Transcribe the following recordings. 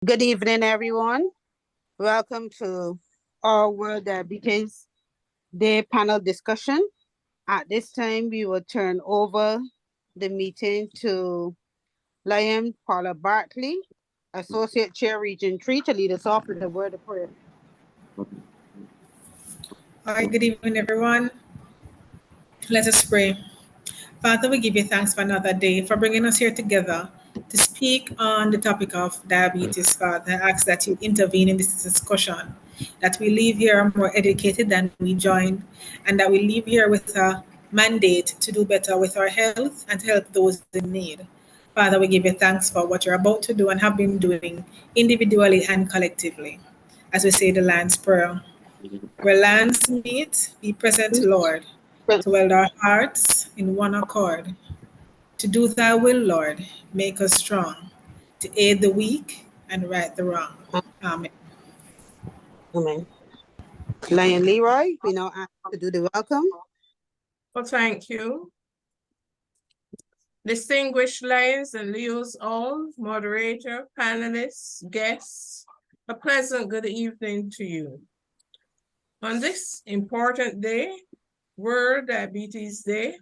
Good evening, everyone. Welcome to our World Diabetes Day panel discussion. At this time, we will turn over the meeting to Liam Paula Bartley, Associate Chair, Region 3, to lead us off with a word of prayer. All right, good evening, everyone. Let us pray. Father, we give you thanks for another day, for bringing us here together to speak on the topic of diabetes, Father. I ask that you intervene in this discussion, that we leave here more educated than we joined, and that we leave here with a mandate to do better with our health and to help those in need. Father, we give you thanks for what you're about to do and have been doing individually and collectively. As we say the Lord's Prayer, where lands meet, be present, Lord, to weld our hearts in one accord. To do thy will, Lord, make us strong, to aid the weak and right the wrong. Amen. Amen. Lion Leroy, we now ask to do the welcome. Well, thank you. Distinguished Lions and Leos all, moderator, panelists, guests, a pleasant good evening to you. On this important day, World Diabetes Day,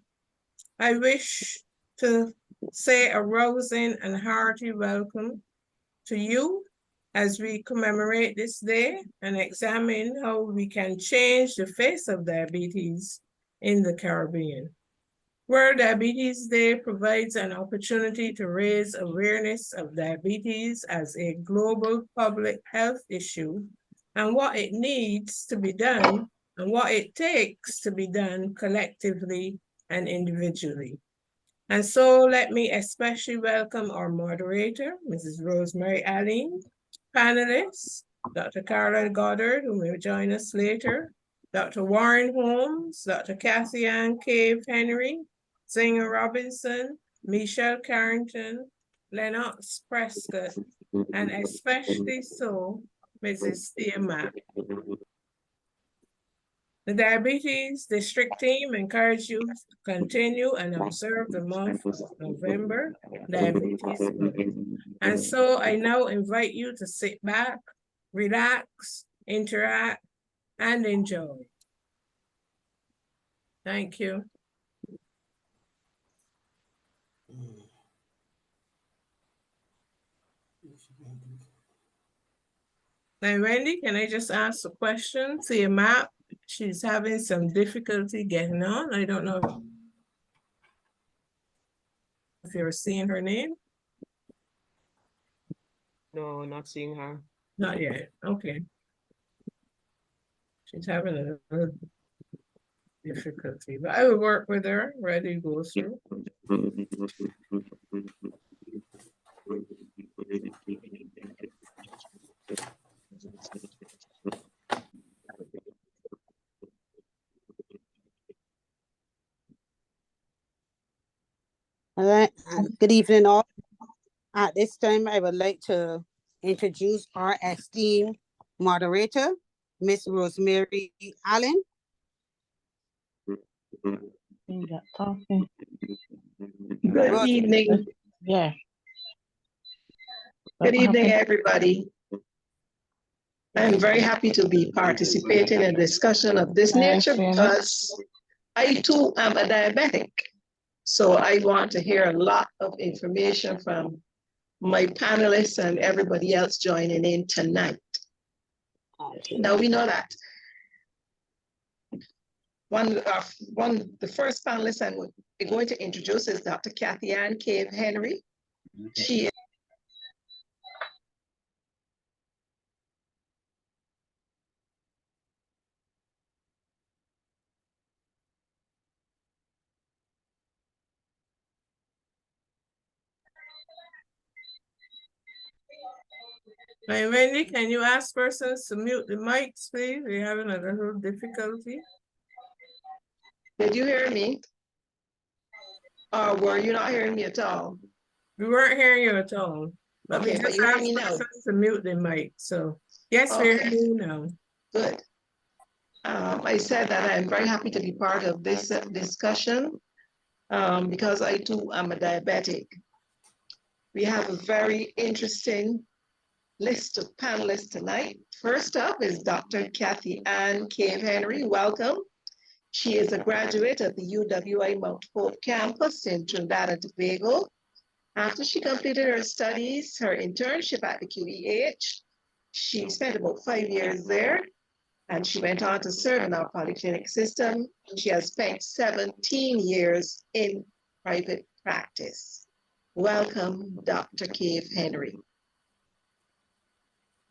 I wish to say a rousing and hearty welcome to you as we commemorate this day and examine how we can change the face of diabetes in the Caribbean. World Diabetes Day provides an opportunity to raise awareness of diabetes as a global public health issue and what it needs to be done and what it takes to be done collectively and individually. And so let me especially welcome our moderator, Mrs. Rosemary Allen, panelists, Dr. Carolyn Goddard, who will join us later, Dr. Warren Holmes, Dr. Kathy Ann Cave Henry, Zinger Robinson, Michelle Carrington, Lennox Prescott, and especially so, Mrs. Thea Mack. The Diabetes District team encourage you to continue and observe the month of November, Diabetes Month. And so I now invite you to sit back, relax, interact, and enjoy. Thank you. Now, Wendy, can I just ask a question? See a map. She's having some difficulty getting on. I don't know if you're seeing her name. No, not seeing her. Not yet. Okay. She's having a little difficulty, but I will work with her. Ready to go through. All right. Good evening, all. At this time, I would like to introduce our esteemed moderator, Miss Rosemary Allen. Good evening. Yeah. Good evening, everybody. I'm very happy to be participating in a discussion of this nature because I too am a diabetic. So I want to hear a lot of information from my panelists and everybody else joining in tonight. Now we know that the first panelist I'm going to introduce is Dr. Kathy Ann Cave Henry. She Hey, Wendy, can you ask persons to mute the mics, please? We're having a little difficulty. Did you hear me? Or were you not hearing me at all? We weren't hearing you at all. But Okay, we but just you hear asked me now? persons to mute the mic. So yes, we're Okay. hearing you now. Good. I said that I'm very happy to be part of this discussion because I too am a diabetic. We have a very interesting list of panelists tonight. First up is Dr. Kathy Ann Cave Henry. Welcome. She is a graduate of the UWI Mount Hope campus in Trinidad and Tobago. After she completed her studies, her internship at the QEH, she spent about 5 years there, and she went on to serve in our polyclinic system. She has spent 17 years in private practice. Welcome, Dr. Cave Henry.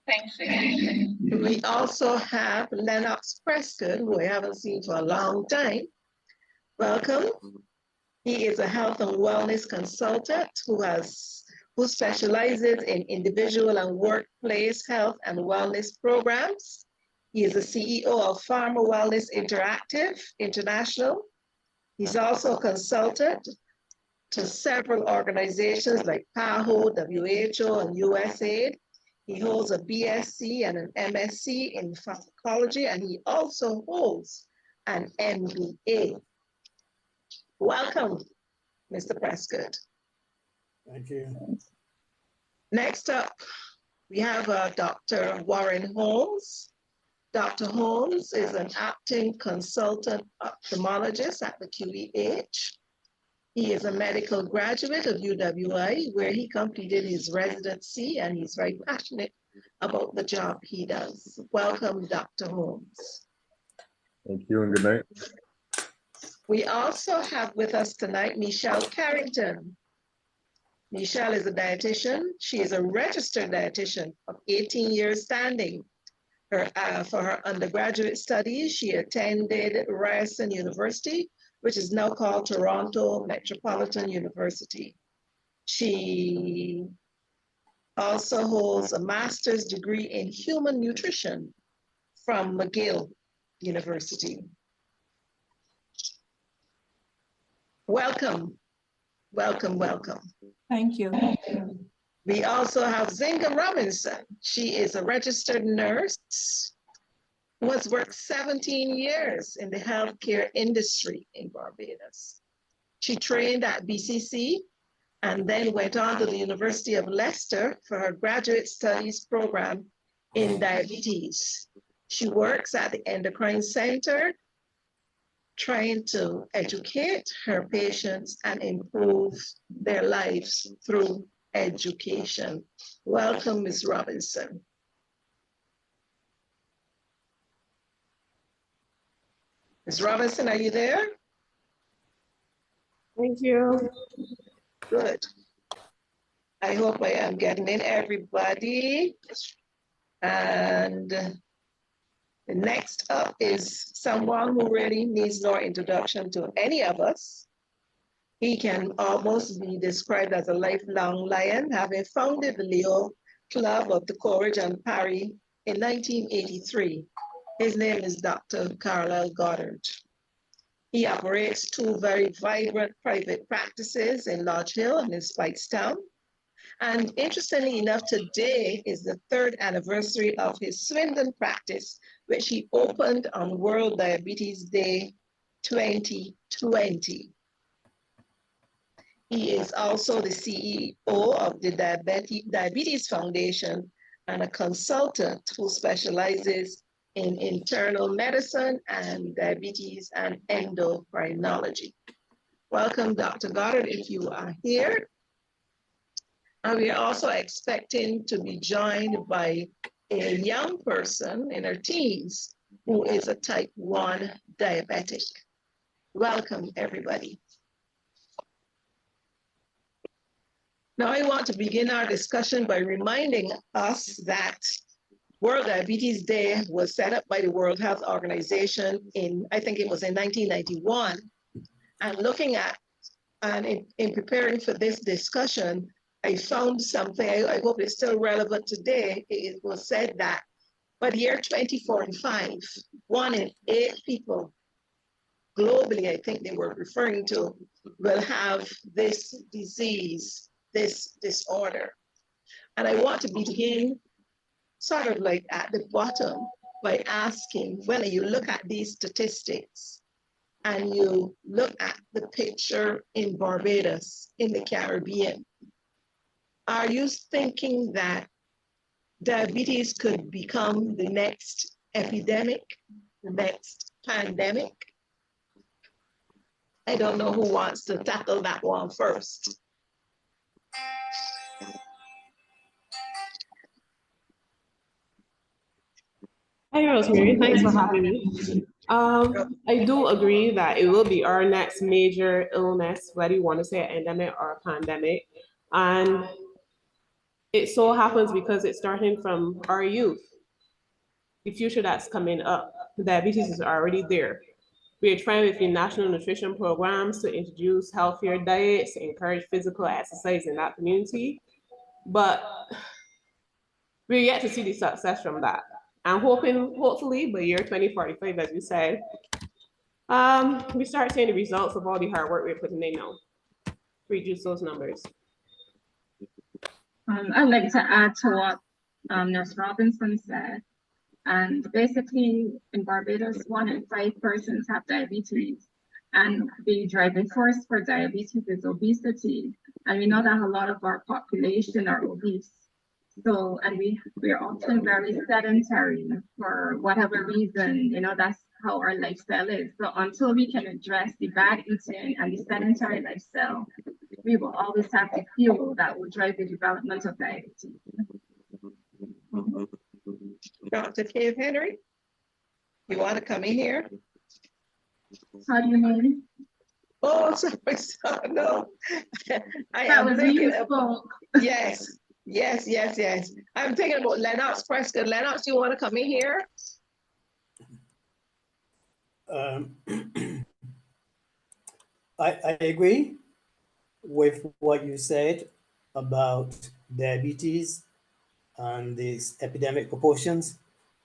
Thanks. We also have Lennox Prescott, who I haven't seen for a long time. Welcome. He is a health and wellness consultant who specializes in individual and workplace health and wellness programs. He is the CEO of Pharma Wellness Interactive International. He's also a consultant to several organizations like PAHO, WHO, and USAID. He holds a BSc and an MSc in pharmacology, and he also holds an MBA. Welcome, Mr. Prescott. Thank you. Next up, we have Dr. Warren Holmes. Dr. Holmes is an acting consultant ophthalmologist at the QEH. He is a medical graduate of UWI, where he completed his residency, and he's very passionate about the job he does. Welcome, Dr. Holmes. Thank you and good night. We also have with us tonight Michelle Carrington. Michelle is a dietitian. She is a registered dietitian of 18 years standing. For her undergraduate studies, she attended Ryerson University, which is now called Toronto Metropolitan University. She also holds a master's degree in human nutrition from McGill University. Welcome, welcome, welcome. Thank you. We also have Zinga Robinson. She is a registered nurse who has worked 17 years in the healthcare industry in Barbados. She trained at BCC and then went on to the University of Leicester for her graduate studies program in diabetes. She works at the Endocrine Center, trying to educate her patients and improve their lives through education. Welcome, Ms. Robinson. Ms. Robinson, are you there? Thank you. Good. I hope I am getting in everybody. And the next up is someone who really needs no introduction to any of us. He can almost be described as a lifelong lion, having founded the Leo Club of the Courage and Paris in 1983. His name is Dr. Carlisle Goddard. He operates two very vibrant private practices in Lodge Hill and in Speightstown. And interestingly enough, today is the 3rd anniversary of his Swindon practice, which he opened on World Diabetes Day 2020. He is also the CEO of the Diabetes Foundation and a consultant who specializes in internal medicine and diabetes and endocrinology. Welcome, Dr. Goddard, if you are here. And we are also expecting to be joined by a young person in her teens who is a type 1 diabetic. Welcome, everybody. Now I want to begin our discussion by reminding us that World Diabetes Day was set up by the World Health Organization in, I think it was in 1991. And looking at, and in preparing for this discussion, I found something, I hope it's still relevant today. It was said that by the year 2045, 1 in 8 people globally, I think they were referring to, will have this disease, this disorder. And I want to begin sort of like at the bottom by asking, when you look at these statistics and you look at the picture in Barbados, in the Caribbean, are you thinking that diabetes could become the next epidemic, the next pandemic? I don't know who wants to tackle that one first. Hi, Rosemary. Thanks for having me. I do agree that it will be our next major illness, whether you want to say an endemic or a pandemic. And it so happens because it's starting from our youth, the future that's coming up. The diabetes is already there. We are trying with the national nutrition programs to introduce healthier diets, encourage physical exercise in that community. But we're yet to see the success from that. I'm hoping, hopefully, by year 2045, as you said, we start seeing the results of all the hard work we're putting in now. Reduce those numbers. I'd like to add to what Nurse Robinson said. And basically, in Barbados, 1 in 5 persons have diabetes. And the driving force for diabetes is obesity. And we know that a lot of our population are obese. So, and we're often very sedentary for whatever reason, that's how our lifestyle is. So until we can address the bad eating and the sedentary lifestyle, we will always have the fuel that will drive the development of diabetes. Dr. Cave Henry, you want to come in here? How do you mean? Oh, sorry, no. I That am was thinking you spoke. Yes. I'm thinking about Lennox Prescott. Lennox, you want to come in here? I agree with what you said about diabetes and these epidemic proportions.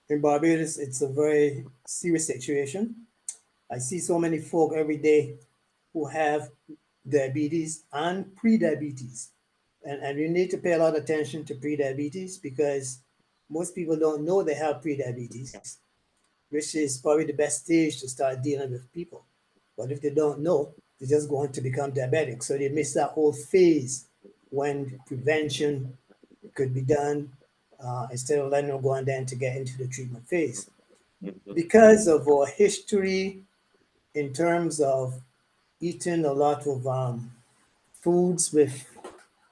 In Barbados, it's a very serious situation. I see so many folk every day who have diabetes and pre-diabetes. And you need to pay a lot of attention to pre-diabetes because most people don't know they have pre-diabetes, which is probably the best stage to start dealing with people. But if they don't know, they're just going to become diabetic. So they miss that whole phase when prevention could be done instead of letting them go on then to get into the treatment phase. Because of our history in terms of eating a lot of foods with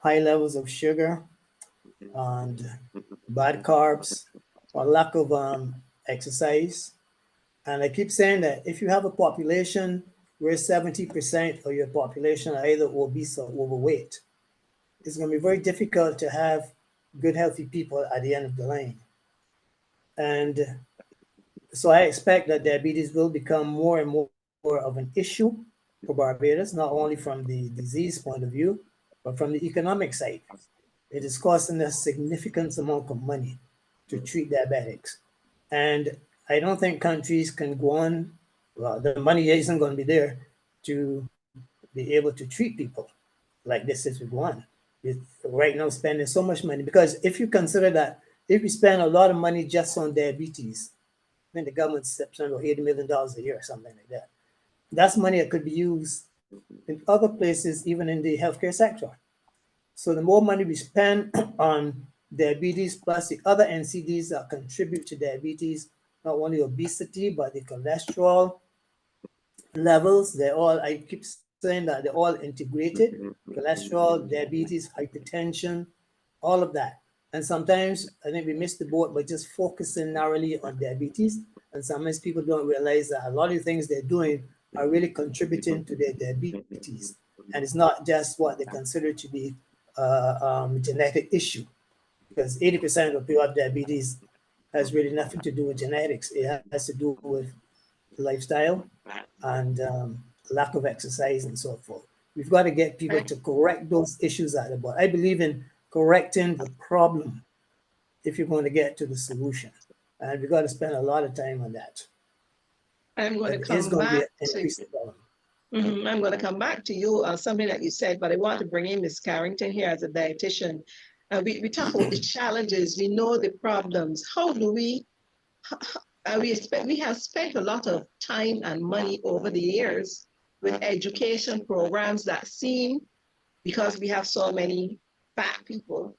high levels of sugar and bad carbs or lack of exercise. And I keep saying that if you have a population where 70% of your population are either obese or overweight, it's going to be very difficult to have good, healthy people at the end of the line. And so I expect that diabetes will become more and more of an issue for Barbados, not only from the disease point of view, but from the economic side. It is costing us significant amount of money to treat diabetics. And I don't think countries can go on, well, the money isn't going to be there to be able to treat people like this as we go on. Right now, spending so much money, because if you consider that, if we spend a lot of money just on diabetes, I think the government spends about $80 million a year or something like that. That's money that could be used in other places, even in the healthcare sector. So the more money we spend on diabetes plus the other NCDs that contribute to diabetes, not only obesity, but the cholesterol levels, I keep saying that they're all integrated, cholesterol, diabetes, hypertension, all of that. And sometimes I think we miss the boat by just focusing narrowly on diabetes. And sometimes people don't realize that a lot of the things they're doing are really contributing to their diabetes. And it's not just what they consider to be a genetic issue, because 80% of people have diabetes has really nothing to do with genetics. It has to do with lifestyle and lack of exercise and so forth. We've got to get people to correct those issues out of it. I believe in correcting the problem if you're going to get to the solution. And we've got to spend a lot of time on that. I'm going to come back I'm going to come back to you on something that you said, but I want to bring in Ms. Carrington here as a dietitian. We talk about the challenges, we know the problems. How do we have spent a lot of time and money over the years with education programs that seem, because we have so many fat people,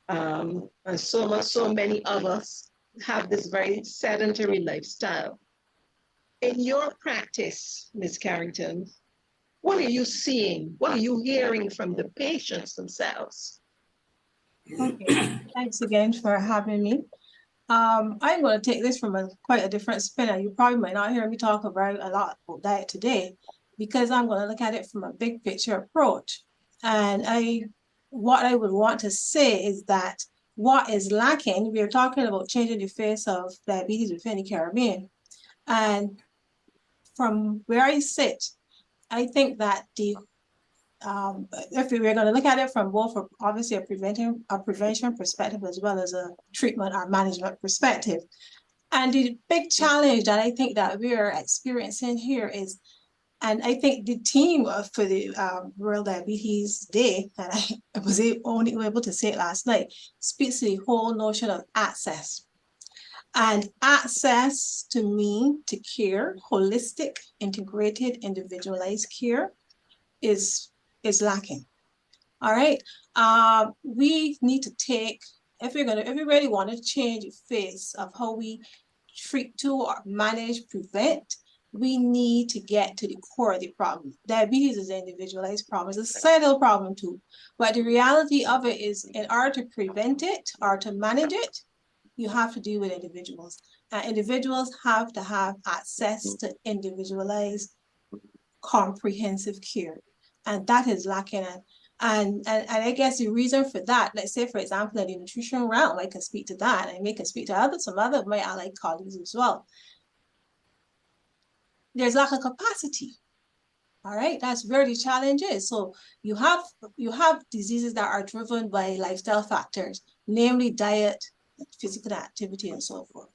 And so many of us have this very sedentary lifestyle. In your practice, Ms. Carrington, what are you seeing? What are you hearing from the patients themselves? Okay, thanks again for having me. I'm going to take this from quite a different spin, and you probably might not hear me talk about a lot about diet today, because I'm going to look at it from a big picture approach. And what I would want to say is that what is lacking, we are talking about changing the face of diabetes within the Caribbean. And from where I sit, I think that if we were going to look at it from both obviously a prevention perspective as well as a treatment or management perspective. And the big challenge that I think that we are experiencing here is, and I think the team for the World Diabetes Day, and I was only able to say it last night, speaks to the whole notion of access. And access to me to care, holistic, integrated, individualized care is lacking. All right. We need to take, if we really want to change the face of how we treat to or manage, prevent, we need to get to the core of the problem. Diabetes is an individualized problem. It's a societal problem too. But the reality of it is, in order to prevent it or to manage it, you have to deal with individuals. And individuals have to have access to individualized, comprehensive care. And that is lacking. And I guess the reason for that, let's say, for example, in the nutrition realm, I can speak to that, and I can speak to some other of my allied colleagues as well. There's lack of capacity. All right, that's where the challenge is. So you have diseases that are driven by lifestyle factors, namely diet, physical activity, and so forth.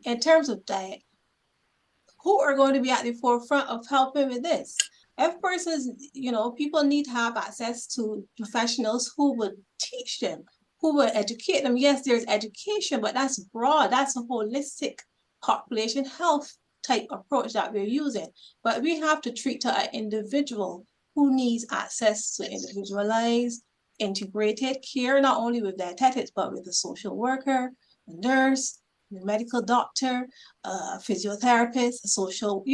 In terms of diet, who are going to be at the forefront of helping with this? If persons, people need to have access to professionals who would teach them, who would educate them. Yes, there's education, but that's broad. That's a holistic population health type approach that we're using. But we have to treat to an individual who needs access to individualized, integrated care, not only with dietetics, but with a social worker, a nurse, a medical doctor, a physiotherapist, a social,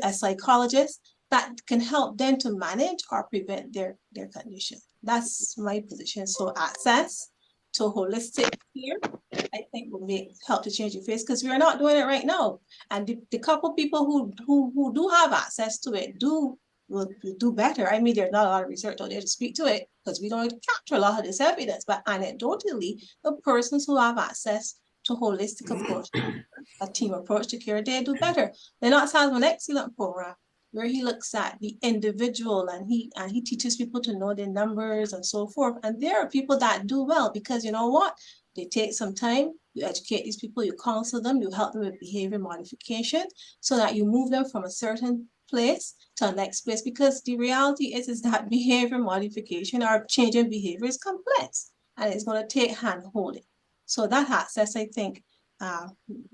a psychologist that can help them to manage or prevent their condition. That's my position. So access to holistic care, I think, will help to change your face, because we are not doing it right now. And the couple people who do have access to it will do better. I mean, there's not a lot of research out there to speak to it, because we don't capture a lot of this evidence, but anecdotally, the persons who have access to holistic approach, a team approach to care, they do better. Lennox has an excellent program where he looks at the individual, and he teaches people to know their numbers and so forth. And there are people that do well, because you know what? They take some time, you educate these people, you counsel them, you help them with behavior modification so that you move them from a certain place to the next place. Because the reality is that behavior modification or changing behavior is complex, and it's going to take hand holding. So that access, I think,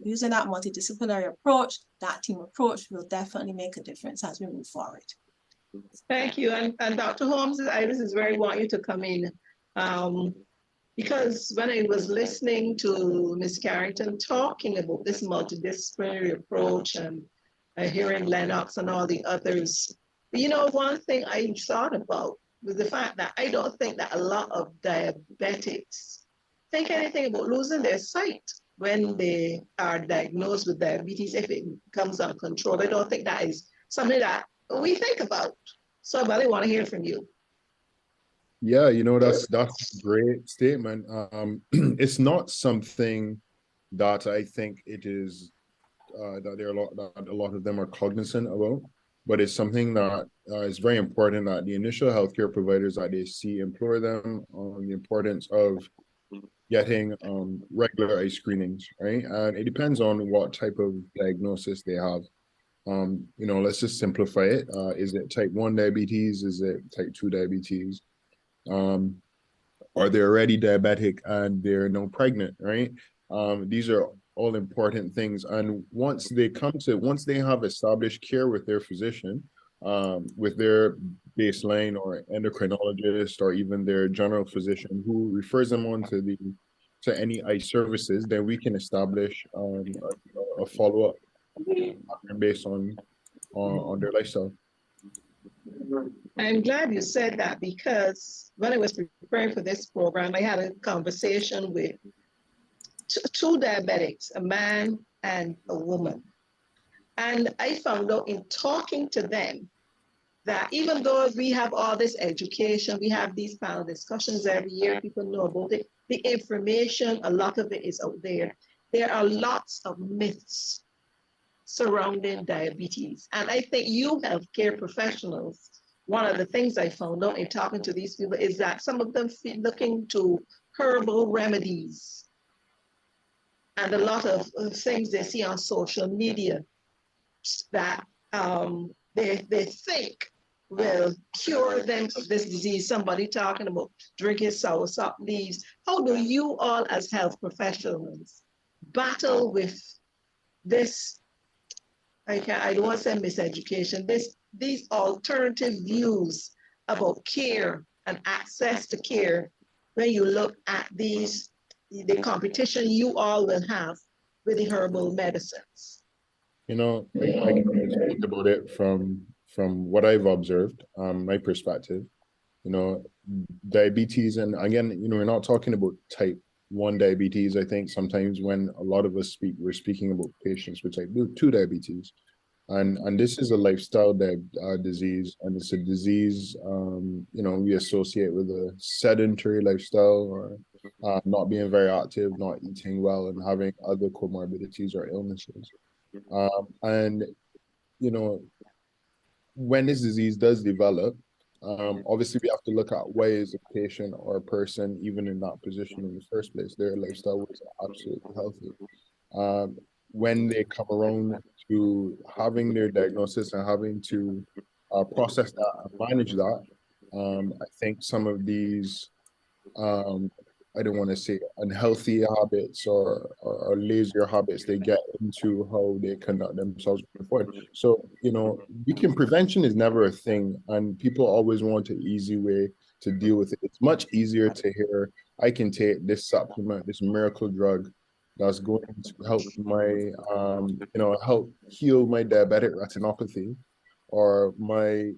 using that multidisciplinary approach, that team approach, will definitely make a difference as we move forward. Thank you. And Dr. Holmes, I just very want you to come in, because when I was listening to Ms. Carrington talking about this multidisciplinary approach, and hearing Lennox and all the others, one thing I thought about was the fact that I don't think that a lot of diabetics think anything about losing their sight when they are diagnosed with diabetes, if it comes uncontrolled. I don't think that is something that we think about. So I really want to hear from you. Yeah, that's a great statement. It's not something that I think it is that a lot of them are cognizant about, but it's something that is very important that the initial healthcare providers that they see implore them on the importance of getting regular eye screenings, right? And it depends on what type of diagnosis they have. Let's just simplify it. Is it type 1 diabetes? Is it type 2 diabetes? Are they already diabetic and they're now pregnant, right? These are all important things. And once they have established care with their physician, with their baseline or endocrinologist or even their general physician who refers them on to any eye services, then we can establish a follow-up based on their lifestyle. I'm glad you said that, because when I was preparing for this program, I had a conversation with two diabetics, a man and a woman. And I found out in talking to them that even though we have all this education, we have these panel discussions every year, people know about it, the information, a lot of it is out there. There are lots of myths surrounding diabetes. And I think you healthcare professionals, one of the things I found out in talking to these people is that some of them feel looking to herbal remedies and a lot of things they see on social media that they think will cure them of this disease. Somebody talking about drinking soursop leaves. How do you all as health professionals battle with this, I don't want to say miseducation, these alternative views about care and access to care when you look at the competition you all will have with the herbal medicines? You know, I can only speak about it from what I've observed, my perspective. You know, diabetes, and again, you know, we're not talking about type 1 diabetes. I think sometimes when a lot of us speak, we're speaking about patients with type 2 diabetes. And this is a lifestyle disease, and it's a disease, you know, we associate with a sedentary lifestyle, or not being very active, not eating well, and having other comorbidities or illnesses. And, you know, when this disease does develop, obviously we have to look at why is a patient or a person even in that position in the first place. Their lifestyle was absolutely healthy. When they come around to having their diagnosis and having to process that and manage that, I think some of these, I don't want to say unhealthy habits or lazier habits they get into how they conduct themselves going forward. So, you know, prevention is never a thing, and people always want an easy way to deal with it. It's much easier to hear, I can take this supplement, this miracle drug that's going to help my, you know, help heal my diabetic retinopathy or my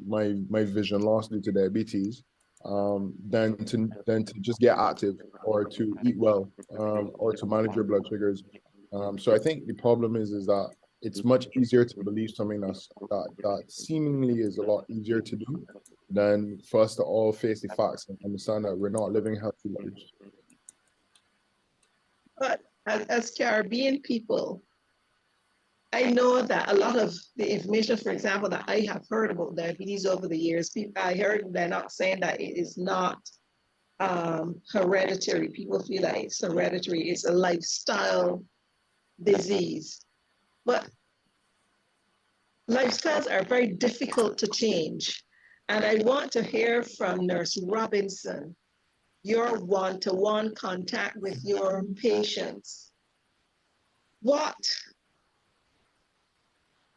vision loss due to diabetes, than to just get active or to eat well, or to manage your blood sugars. So I think the problem is that it's much easier to believe something that seemingly is a lot easier to do than for us to all face the facts and understand that we're not living healthy lives. But as Caribbean people, I know that a lot of the information, for example, that I have heard about diabetes over the years, I heard they're not saying that it is not hereditary. People feel like it's hereditary, it's a lifestyle disease. But lifestyles are very difficult to change. And I want to hear from Nurse Robinson, your one-to-one contact with your patients. What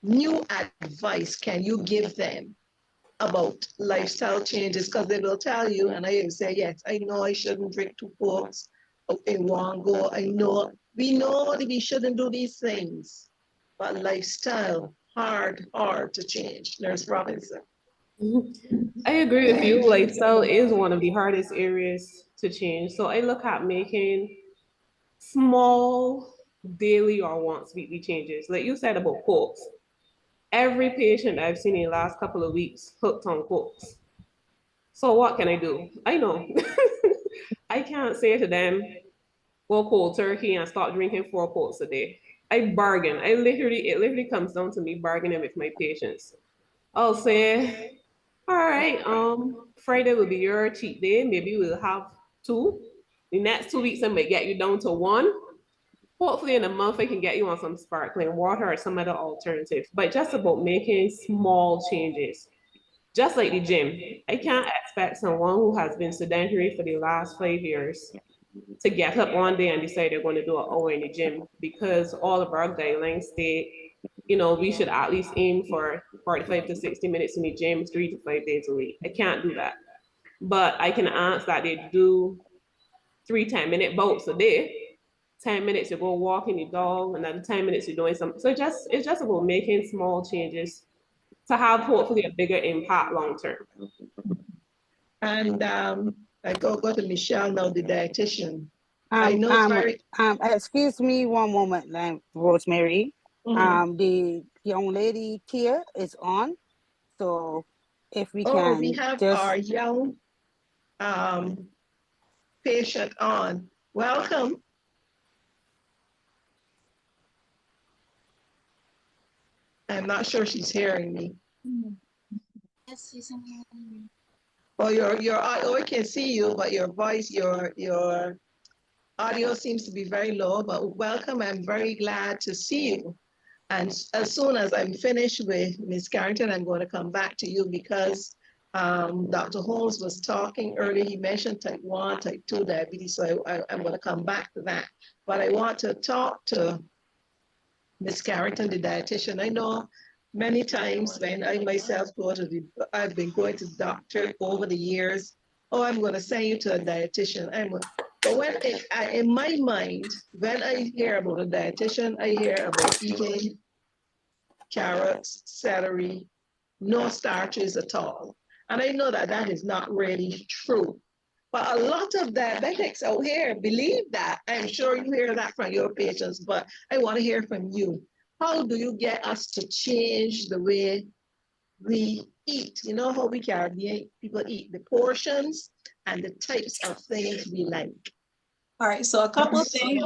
new advice can you give them about lifestyle changes? Because they will tell you, and I will say, yes, I know I shouldn't drink 2 Cokes in one go. I know, we know that we shouldn't do these things, but lifestyle, hard to change. Nurse Robinson. I agree with you. Lifestyle is one of the hardest areas to change. So I look at making small daily or once weekly changes. Like you said about Cokes. Every patient I've seen in the last couple of weeks hooked on Cokes. So what can I do? I know. I can't say to them, go cold turkey and start drinking 4 Cokes a day. I bargain. It literally comes down to me bargaining with my patients. I'll say, all right, Friday will be your cheat day. Maybe we'll have 2. The next 2 weeks I might get you down to 1. Hopefully in a month I can get you on some sparkling water or some other alternative. But just about making small changes. Just like the gym. I can't expect someone who has been sedentary for the last 5 years to get up one day and decide they're going to do an hour in the gym, because all of our guidelines state we should at least aim for 45 to 60 minutes in the gym 3 to 5 days a week. I can't do that. But I can ask that they do 3 10-minute bouts a day. 10 minutes you go walking your dog, another 10 minutes you're doing something. So it's just about making small changes to have hopefully a bigger impact long term. And I go to Michelle now, the dietitian. I know it's very. Excuse me one moment, Rosemary. Mhm. The young lady Tia is on, so if we Oh, can we have just our young patient on. Welcome. I'm not sure she's hearing me. Yes, she's hearing me. Oh, I can see you, but your voice, your audio seems to be very low, but welcome. I'm very glad to see you. And as soon as I'm finished with Ms. Carrington, I'm going to come back to you because Dr. Holmes was talking earlier. He mentioned type 1, type 2 diabetes, so I'm going to come back to that. But I want to talk to Ms. Carrington, the dietitian. I know many times when I myself I've been going to doctor over the years. Oh, I'm going to send you to a dietitian. But when in my mind, when I hear about a dietitian, I hear about eating carrots, celery, no starches at all. And I know that that is not really true. But a lot of diabetics out here believe that. I'm sure you hear that from your patients, but I want to hear from you. How do you get us to change the way we eat? You know how we Caribbean people eat, the portions and the types of things we like. All right, so a couple of things,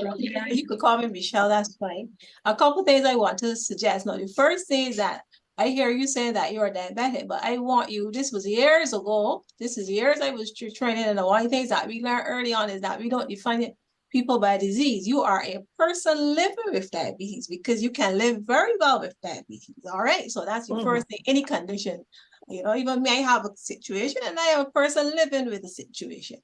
you could call me Michelle, that's fine. A couple of things I want to suggest. Now, the first thing is that I hear you saying that you're diabetic, but I want you, this was years ago, this is years I was training, and one of the things that we learned early on is that we don't define people by disease. You are a person living with diabetes because you can live very well with diabetes, all right? So that's the first thing, any condition. Even me, I have a situation and I am a person living with the situation.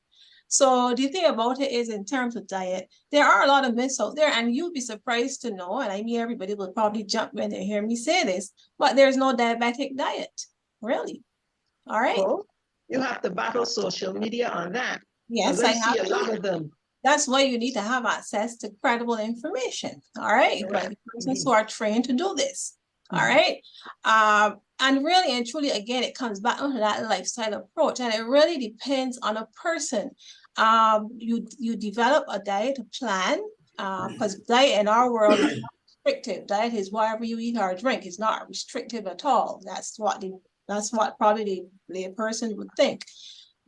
So the thing about it is, in terms of diet, there are a lot of myths out there, and you'll be surprised to know, and I mean, everybody will probably jump when they hear me say this, but there's no diabetic diet, really. All right. Oh, you have to battle social media on that. Yes, I see a lot of them. That's why you need to have access to credible information. All right. By the persons who are trained to do this. All right. And really and truly, again, it comes back to that lifestyle approach, and it really depends on a person. You develop a diet plan, because diet in our world is not restrictive. Diet is whatever you eat or drink. It's not restrictive at all. That's what probably the lay person would think.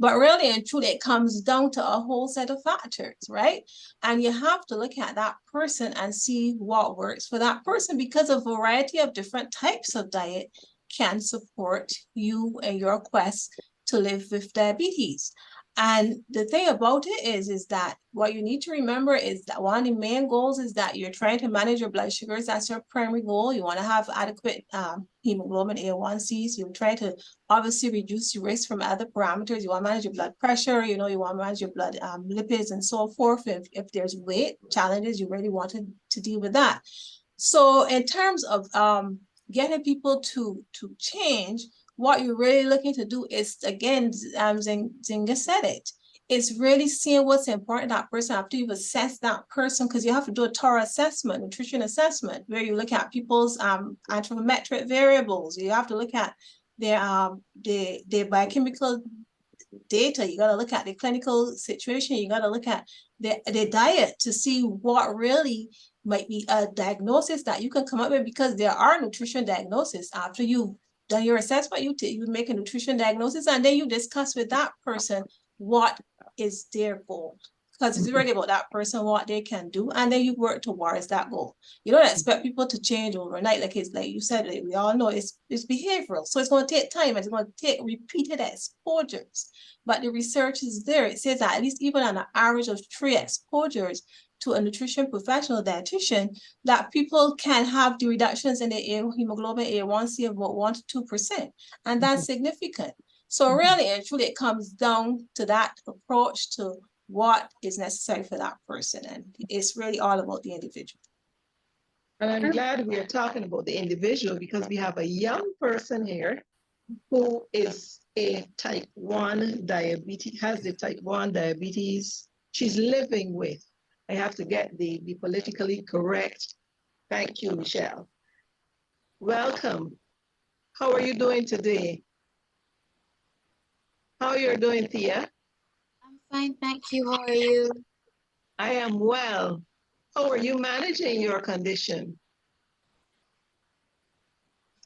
But really and truly, it comes down to a whole set of factors, right? And you have to look at that person and see what works for that person, because a variety of different types of diet can support you and your quest to live with diabetes. And the thing about it is that what you need to remember is that one of the main goals is that you're trying to manage your blood sugars. That's your primary goal. You want to have adequate hemoglobin A1Cs. You're trying to obviously reduce your risk from other parameters. You want to manage your blood pressure. You want to manage your blood lipids and so forth. If there's weight challenges, you really want to deal with that. So in terms of getting people to change, what you're really looking to do is, again, Zinga said it, it's really seeing what's important to that person after you've assessed that person, because you have to do a thorough assessment, nutrition assessment, where you look at people's anthropometric variables. You have to look at their biochemical data. You got to look at the clinical situation. You got to look at the diet to see what really might be a diagnosis that you can come up with, because there are nutrition diagnoses. After you've done your assessment, you make a nutrition diagnosis, and then you discuss with that person what is their goal, because it's really about that person, what they can do, and then you work towards that goal. You don't expect people to change overnight. Like you said, like we all know, it's behavioral, so it's going to take time. It's going to take repeated exposures, but the research is there. It says that at least even on an average of 3 exposures to a nutrition professional dietitian, that people can have the reductions in the hemoglobin A1C of about 1 to 2%, and that's significant. So really and truly, it comes down to that approach to what is necessary for that person, and it's really all about the individual. And I'm glad we are talking about the individual because we have a young person here who is a type 1 diabetes, has the type 1 diabetes she's living with. I have to get the politically correct. Thank you, Michelle. Welcome. How are you doing today? How are you doing, Thea? I'm fine, thank you. How are you? I am well. How are you managing your condition?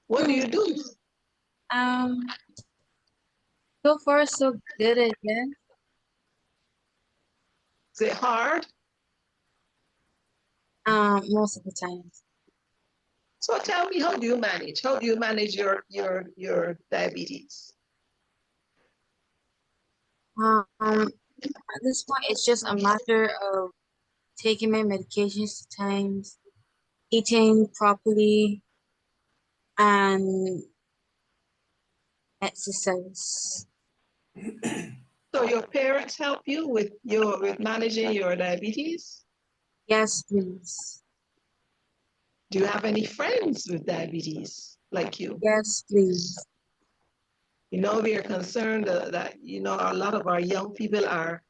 What do you do? Um, so far so good, I guess. Is it hard? Most of the time. So tell me, how do you manage? How do you manage your diabetes? At this point, it's just a matter of taking my medications to times, eating properly, and exercise. So your parents help you with managing your diabetes? Yes, please. Do you have any friends with diabetes like you? Yes, please. You know, we are concerned that, you know, a lot of our young people are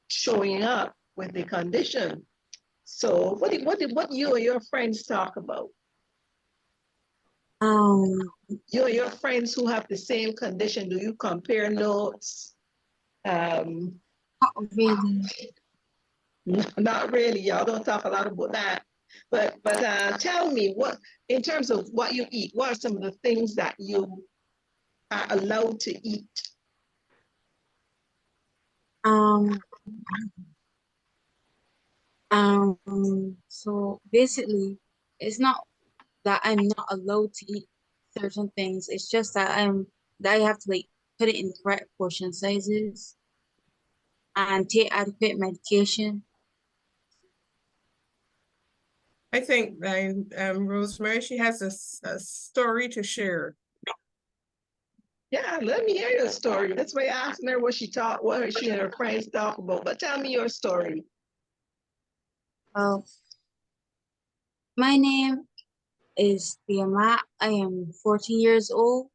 showing up with the condition. So what you and your friends talk about? You and your friends who have the same condition, do you compare notes? Not really. Not really. Y'all don't talk a lot about that. But tell me, what, in terms of what you eat, what are some of the things that you are allowed to eat? So basically, it's not that I'm not allowed to eat certain things. It's just that I have to like put it in the correct portion sizes and take adequate medication. I think Rosemary, she has a story to share. Yeah, let me hear your story. That's why I asked her what she and her friends talk about. But tell me your story. Well, my name is Tiamat. I am 14 years old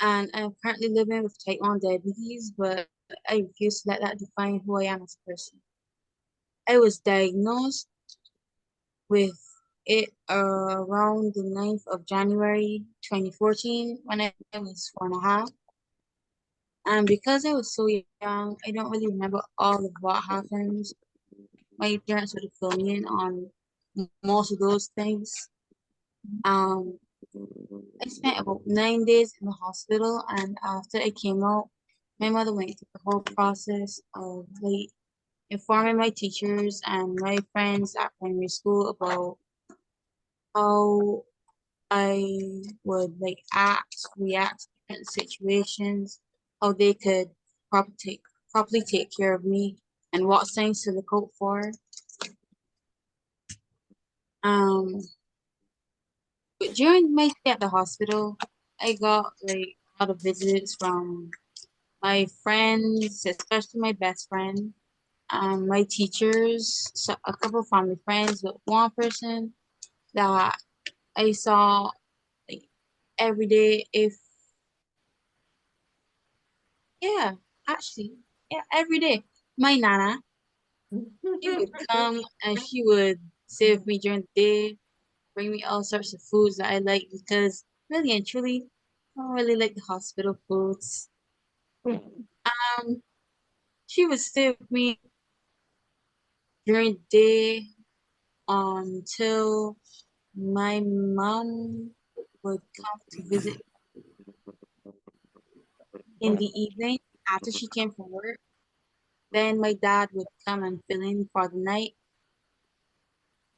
and I'm currently living with type 1 diabetes, but I refuse to let that define who I am as a person. I was diagnosed with it around the 9th of January 2014 when I was 4.5. And because I was so young, I don't really remember all of what happened. My parents would have filled me in on most of those things. I spent about 9 days in the hospital, and after I came out, my mother went through the whole process of like informing my teachers and my friends at primary school about how I would like react to different situations, how they could properly take care of me, and what signs to look out for. But during my stay at the hospital, I got like a lot of visits from my friends, especially my best friend, my teachers, so a couple of family friends, but one person that I saw like every day, yeah, actually, yeah, every day. My nana, she would come and she would sit with me during the day, bring me all sorts of foods that I like because really and truly, I don't really like the hospital foods. Um, she would stay with me during the day until my mom would come to visit in the evening after she came from work. Then my dad would come and fill in for the night,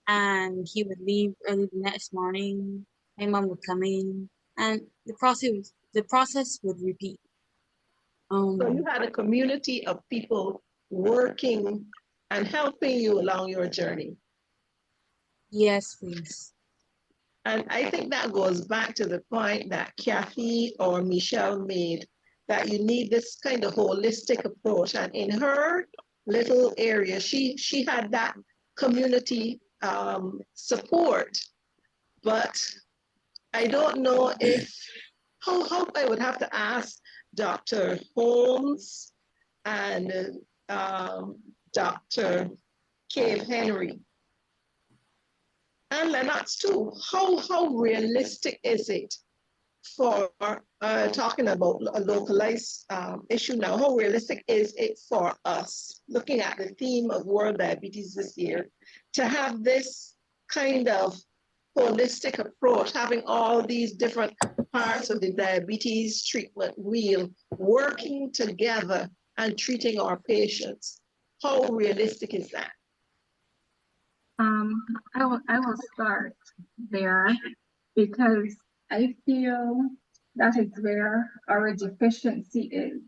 and he would leave early the next morning. My mom would come in, and the process would repeat. So you had a community of people working and helping you along your journey. Yes, please. And I think that goes back to the point that Kathy or Michelle made, that you need this kind of holistic approach. And in her little area, she had that community support, but I don't know if, how I would have to ask Dr. Holmes and Dr. Cave Henry and Lennox too. How realistic is it for talking about a localized issue now? How realistic is it for us, looking at the theme of World Diabetes this year, to have this kind of holistic approach, having all these different parts of the diabetes treatment wheel working together and treating our patients? How realistic is that? I will start there because I feel that is where our deficiency is.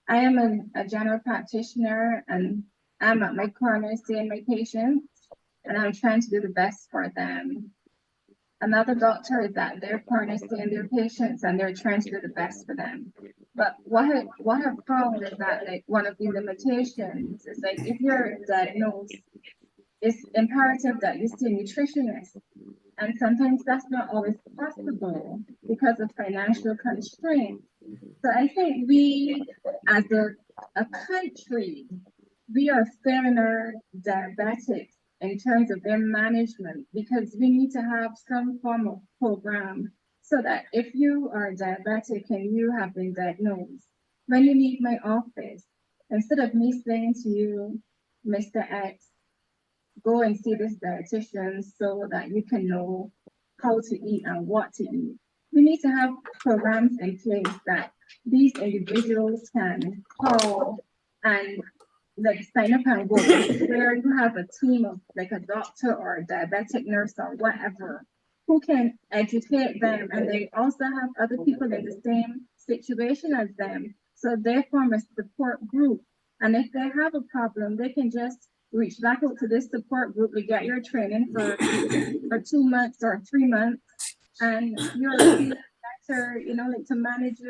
I am a general practitioner and I'm at my corner seeing my patients and I'm trying to do the best for them. Another doctor is at their corner seeing their patients and they're trying to do the best for them. But what I've found is that like one of the limitations is like if you're diagnosed, it's imperative that you see a nutritionist. And sometimes that's not always possible because of financial constraints. So I think we, as a country, we are failing our diabetics in terms of their management because we need to have some form of program so that if you are diabetic and you have been diagnosed, when you leave my office, instead of me saying to you, Mr. X, go and see this dietitian so that you can know how to eat and what to eat. We need to have programs in place that these individuals can call and like sign up and go where you have a team of like a doctor or a diabetic nurse or whatever who can educate them, and they also have other people in the same situation as them. So they form a support group. And if they have a problem, they can just reach back out to this support group to get your training for 2 months or 3 months, and you're better, you know, like to manage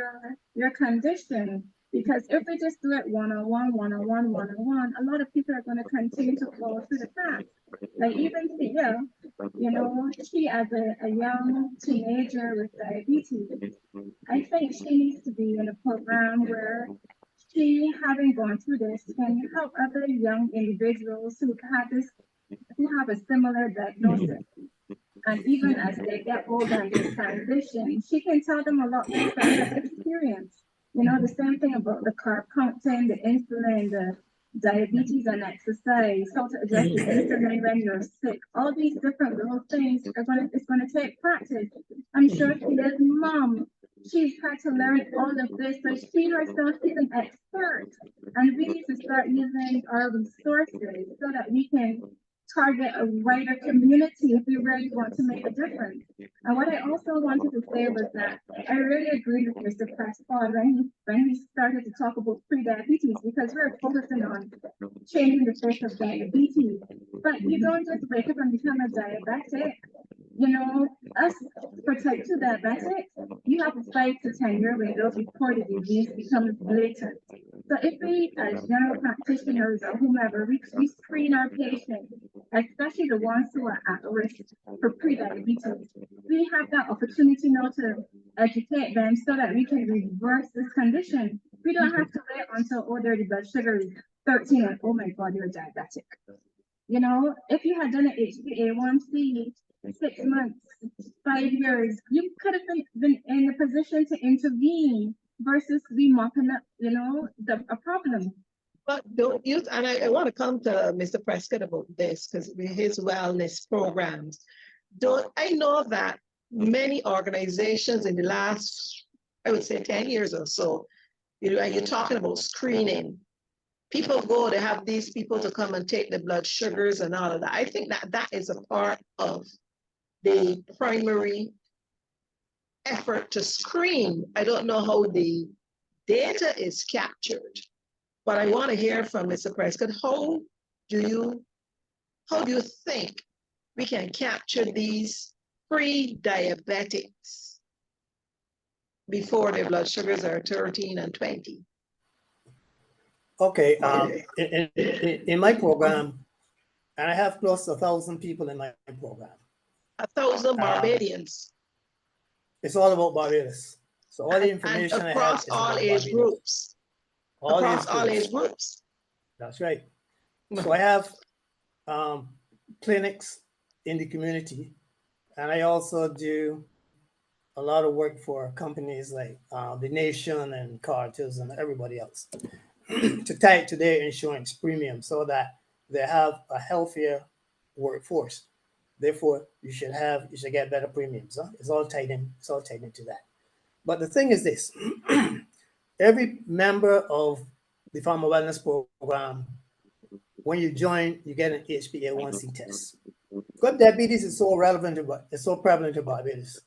your condition. Because if we just do it one-on-one, a lot of people are going to continue to fall through the cracks. Like even Thea, you know, she as a young teenager with diabetes, I think she needs to be in a program where she, having gone through this, can help other young individuals who have a similar diagnosis. And even as they get older and they transition, she can tell them a lot more from her experience. You know, the same thing about the carb counting, the insulin, the diabetes and exercise, how to adjust the insulin when you're sick. All these different little things it's gonna take practice. I'm sure Thea's mom, she's had to learn all of this, so she herself is an expert. And we need to start using our resources so that we can target a wider community if we really want to make a difference. And what I also wanted to say was that I really agree with Mr. Prescott when he started to talk about pre-diabetes, because we're focusing on changing the face of diabetes. But you don't just wake up and become a diabetic. You know, us for type 2 diabetics, you have a 5 to 10 year window before the disease becomes blatant. So if we, as general practitioners or whomever, we screen our patients, especially the ones who are at risk for pre-diabetes, we have that opportunity now to educate them so that we can reverse this condition. We don't have to wait until, oh, their blood sugar is 13 and oh my God, you're diabetic. You know, if you had done an HbA1c 6 months, 5 years, you could have been in a position to intervene versus be mopping up, you know, a problem. But don't you, and I want to come to Mr. Prescott about this because his wellness programs. I know that many organizations in the last, I would say 10 years or so, you know, you're talking about screening. People go, they have these people to come and take the blood sugars and all of that. I think that is a part of the primary effort to screen. I don't know how the data is captured, but I want to hear from Mr. Prescott. How do you think we can capture these pre-diabetics before their blood sugars are 13 and 20? Okay, in my program, And I have close to 1,000 people in my program. 1,000 Barbadians. It's all about Barbados. So all the And information I have across is all about age Barbados. groups. Across all age groups. That's right. So I have clinics in the community, and I also do a lot of work for companies like The Nation and Carters and everybody else to tie it to their insurance premium so that they have a healthier workforce. Therefore, you should get better premiums. Huh? It's all tied into that. But the thing is this: every member of the Farmer Wellness Program, when you join, you get an HbA1c test. Because diabetes is so relevant, it's so prevalent in Barbados.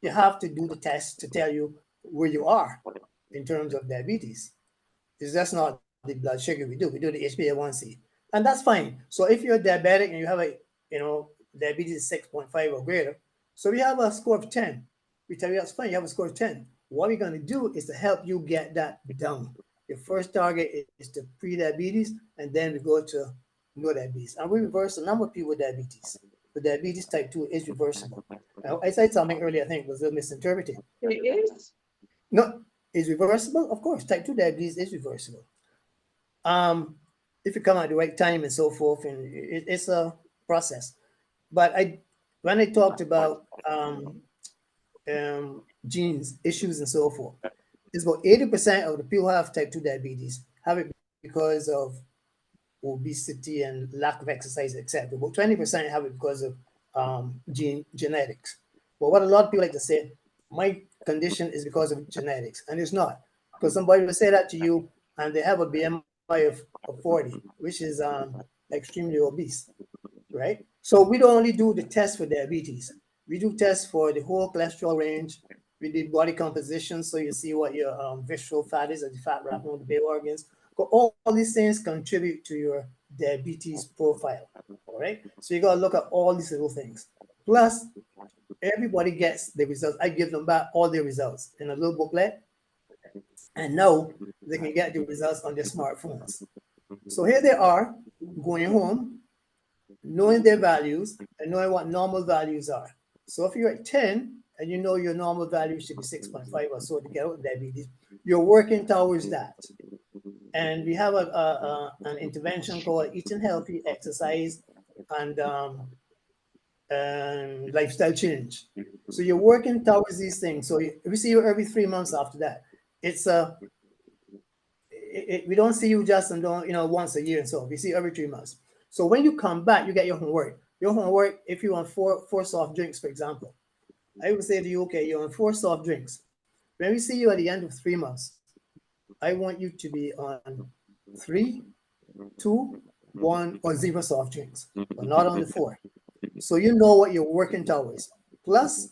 You have to do the test to tell you where you are in terms of diabetes. It's just not the blood sugar we do the HbA1c, and that's fine. So if you're diabetic and you have diabetes 6.5 or greater, so we have a score of 10. We tell you that's fine, you have a score of 10. What we're going to do is to help you get that down. Your first target is to pre-diabetes, and then we go to no diabetes. And we reverse a number of people with diabetes. The diabetes type 2 is reversible. Now, I said something earlier, I think was a little misinterpreted. It is? No, is reversible? Of course, type 2 diabetes is reversible. If you come at the right time and so forth, and it's a process. But when I talked about genes, issues, and so forth, it's about 80% of the people who have type 2 diabetes have it because of obesity and lack of exercise, etc. About 20% have it because of genetics. But what a lot of people like to say, my condition is because of genetics, and it's not. Because somebody will say that to you, and they have a BMI of 40, which is extremely obese, right? So we don't only do the test for diabetes. We do tests for the whole cholesterol range. We do body composition, so you see what your visceral fat is, or the fat wrapping on the big organs. But all these things contribute to your diabetes profile, all right? So you got to look at all these little things. Plus, everybody gets the results. I give them back all their results in a little booklet, and now they can get the results on their smartphones. So here they are, going home, knowing their values and knowing what normal values are. So if you're at 10 and you know your normal value should be 6.5 or so to get out of diabetes, you're working towards that. And we have an intervention called Eating Healthy, Exercise, and Lifestyle Change. So you're working towards these things. So we see you every 3 months after that. We don't see you just once a year and so we see you every 3 months. So when you come back, you get your homework. Your homework, if you want four soft drinks, for example, I would say to you, okay, you're on 4 soft drinks. When we see you at the end of 3 months, I want you to be on 3, 2, 1, or 0 soft drinks, but not on the 4. So you know what you're working towards. Plus,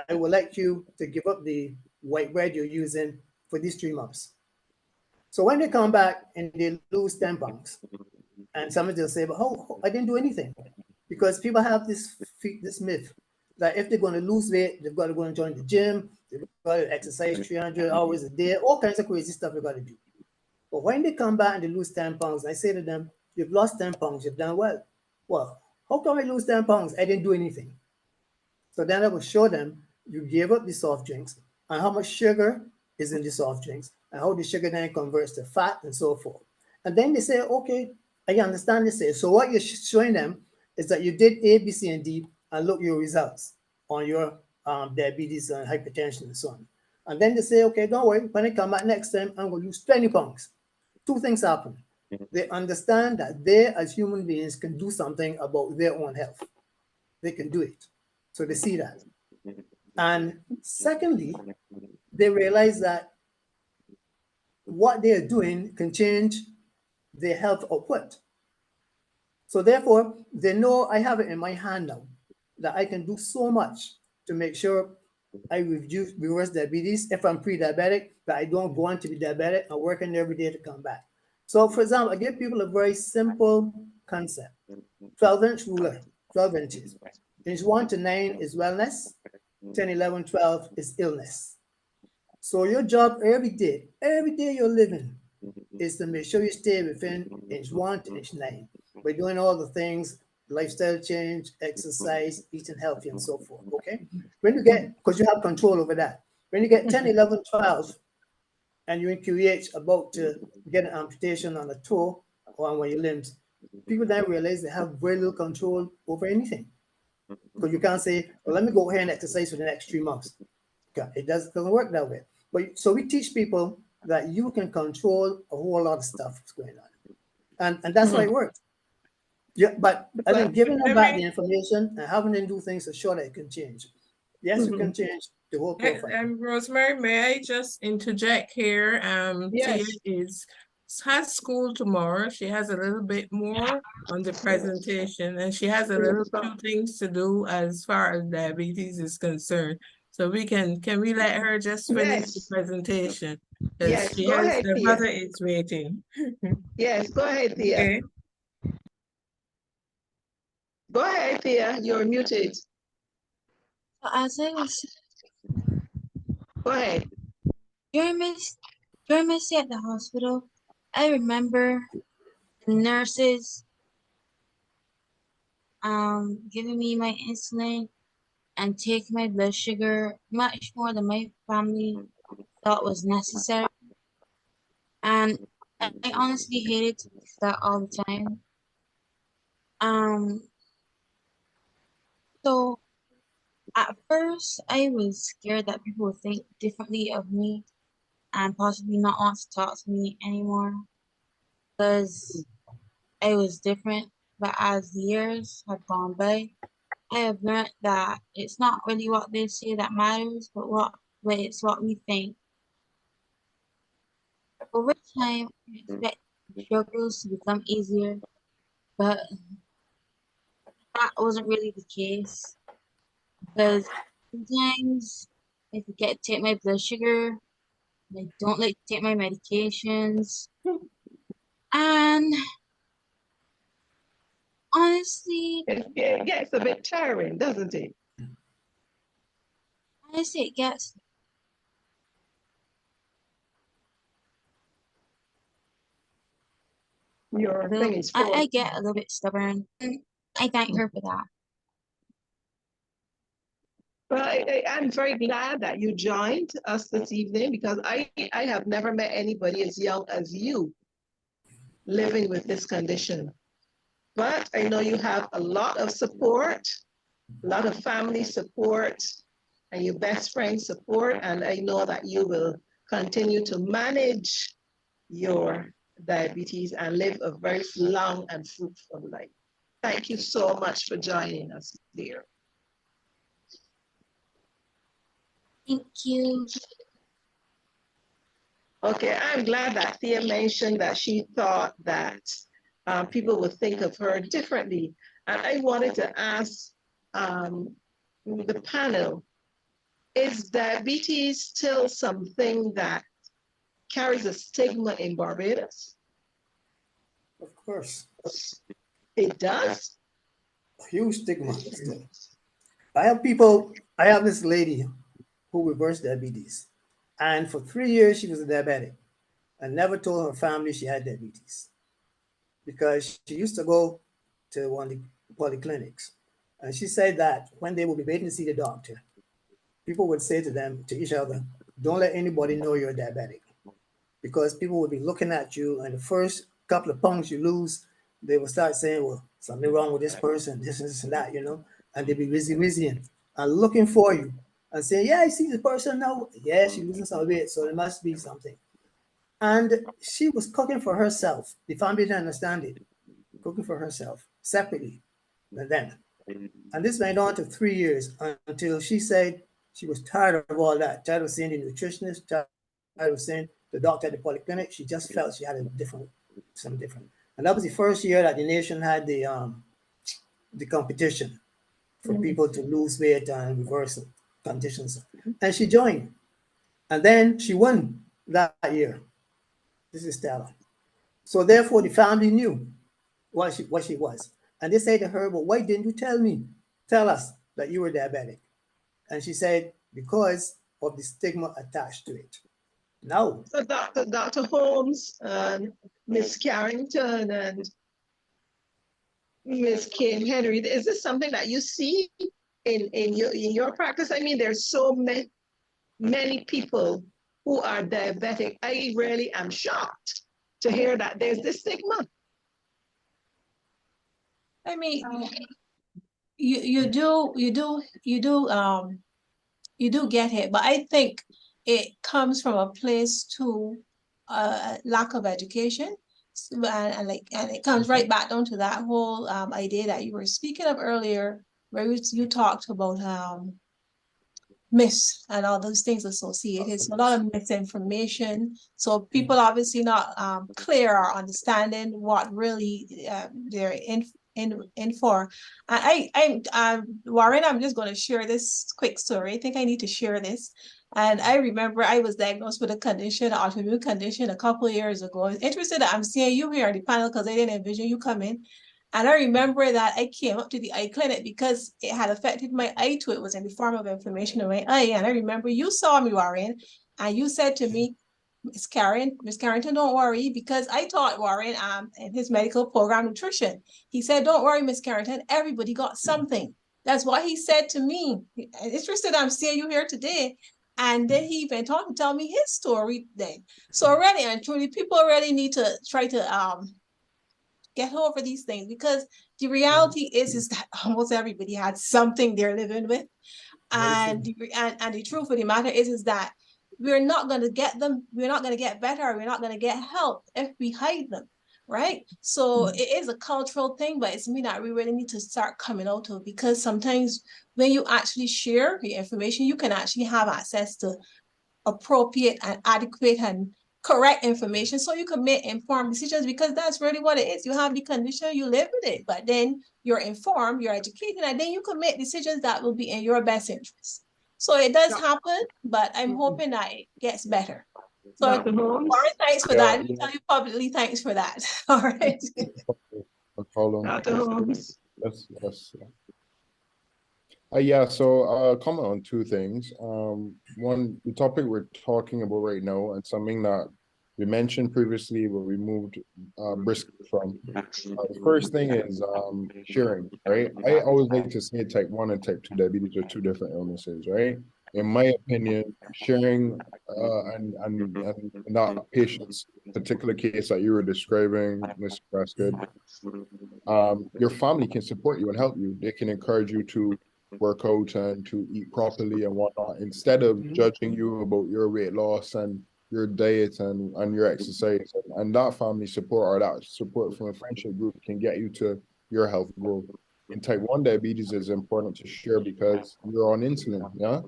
I would like you to give up the white bread you're using for these 3 months. So when they come back and they lose 10 pounds, and somebody will say, but I didn't do anything. Because people have this myth that if they're going to lose weight, they've got to go and join the gym, they've got to exercise 300 hours a day, all kinds of crazy stuff they've got to do. But when they come back and they lose 10 pounds, I say to them, you've lost 10 pounds, you've done well. Well, how come I lose 10 pounds? I didn't do anything. So then I will show them you gave up the soft drinks and how much sugar is in the soft drinks and how the sugar then converts to fat and so forth. And then they say, okay, I understand this. So what you're showing them is that you did A, B, C, and D, and look your results on your diabetes and hypertension and so on. And then they say, okay, don't worry, when I come back next time, I'm going to lose 20 pounds. 2 things happen. They understand that they, as human beings, can do something about their own health. They can do it. So they see that. And secondly, they realize that what they are doing can change their health output. So therefore, they know I have it in my hand now that I can do so much to make sure I reverse diabetes if I'm pre-diabetic, that I don't go on to be diabetic and working every day to come back. So for example, I give people a very simple concept. 12-inch ruler, 12 inches. Inch 1 to 9 is wellness, 10, 11, 12 is illness. So your job every day you're living, is to make sure you stay within inch 1 to inch 9. by doing all the things, lifestyle change, exercise, eating healthy, and so forth. Okay. When you get, because you have control over that. When you get 10, 11, 12, and you're in QEH about to get an amputation on a toe or on one of your limbs, people then realize they have very little control over anything. Because you can't say, well, let me go ahead and exercise for the next 3 months. Okay, it doesn't work that way. But so we teach people that you can control a whole lot of stuff that's going on. And that's how it works. Yeah, but I think giving them back the information and having them do things so sure that it can change. Yes, you can change the whole profile. Rosemary, may I just interject here? Tia has school tomorrow. She has a little bit more on the presentation, and she has a little few things to do as far as diabetes is concerned. So can we let her just finish the presentation? Yes, She go has, ahead, her Tia. mother is waiting. Yes, go ahead, Tia. Okay. Go ahead, Tia. You're muted. As I was Go ahead. during my stay at the hospital, I remember the nurses giving me my insulin and taking my blood sugar much more than my family thought was necessary. And I honestly hated to do that all the time. So at first I was scared that people would think differently of me and possibly not want to talk to me anymore because I was different. But as the years have gone by, I have learned that it's not really what they say that matters, but it's what we think. Over time, I expect struggles to become easier, but that wasn't really the case because sometimes I forget to take my blood sugar, and I don't like to take my medications, and honestly, It gets a bit tiring, doesn't it? it gets. Your thing is I get a little bit stubborn. I thank her for that. Well, I'm very glad that you joined us this evening because I have never met anybody as young as you living with this condition. But I know you have a lot of support, a lot of family support, and your best friend support. And I know that you will continue to manage your diabetes and live a very long and fruitful life. Thank you so much for joining us, dear. Thank you. Okay, I'm glad that Thea mentioned that she thought that people would think of her differently. And I wanted to ask the panel, is diabetes still something that carries a stigma in Barbados? Of course. It does? A huge stigma still. I have this lady who reversed diabetes. And for 3 years, she was a diabetic and never told her family she had diabetes because she used to go to one of the polyclinics. And she said that when they would be waiting to see the doctor, people would say to each other, don't let anybody know you're diabetic because people would be looking at you and the first couple of pounds you lose, they will start saying, well, something wrong with this person, this and that, and they'll be busy and looking for you and saying, yeah, I see the person now. Yeah, she's losing some weight, so there must be something. And she was cooking for herself. The family didn't understand it. Cooking for herself separately than them. And this went on to 3 years until she said she was tired of all that, tired of seeing the nutritionist, tired of seeing the doctor at the polyclinic. She just felt she had something different. And that was the first year that the nation had the competition for people to lose weight and reverse conditions. And she joined. And then she won that year. This is Stella. So therefore the family knew what she was. And they said to her, well, why didn't you tell us that you were diabetic? And she said, because of the stigma attached to it. No. So Dr. Holmes and Miss Carrington and Ms. Kim Henry, is this something that you see in your practice? I mean, there's so many people who are diabetic. I really am shocked to hear that there's this stigma. I mean, you do get it, but I think it comes from a place to lack of education. And it comes right back down to that whole idea that you were speaking of earlier, where you talked about myths and all those things associated. So a lot of misinformation. So people obviously not clear or understanding what really they're in for. Warren, I'm just going to share this quick story. I think I need to share this. And I remember I was diagnosed with a condition, an autoimmune condition, a couple of years ago. I was interested that I'm seeing you here on the panel because I didn't envision you coming. And I remember that I came up to the eye clinic because it had affected my eye too. It was in the form of inflammation in my eye. And I remember you saw me, Warren, and you said to me, Miss Carrington, don't worry, because I taught Warren in his medical program nutrition. He said, don't worry, Miss Carrington, everybody got something. That's what he said to me. Interested, I'm seeing you here today. And then he even tell me his story then. So really and truly, people really need to try to get over these things, because the reality is that almost everybody had something they're living with. And the truth of the matter is that we're not going to get them, we're not going to get better, we're not going to get help if we hide them, right? So it is a cultural thing, but it's something that we really need to start coming out of, because sometimes when you actually share the information, you can actually have access to appropriate and adequate and correct information, so you can make informed decisions, because that's really what it is. You have the condition, you live with it, but then you're informed, you're educated, and then you can make decisions that will be in your best interest. So it does happen, but I'm hoping that it gets better. So Dr. Holmes? Warren, thanks for that. Let me tell you publicly, thanks for that. All right. Dr. Holmes? Yes. Yeah, so comment on two things. One, the topic we're talking about right now, and something that we mentioned previously, but we moved briskly from. The first thing is sharing, right? I always like to say type 1 and type 2 diabetes are two different illnesses, right? In my opinion, sharing and that patient's particular case that you were describing, Mr. Prescott, your family can support you and help you. They can encourage you to work out and to eat properly and whatnot, instead of judging you about your weight loss and your diet and your exercise. And that family support, or that support from a friendship group, can get you to your health goal. In type 1 diabetes, it's important to share because you're on insulin, yeah?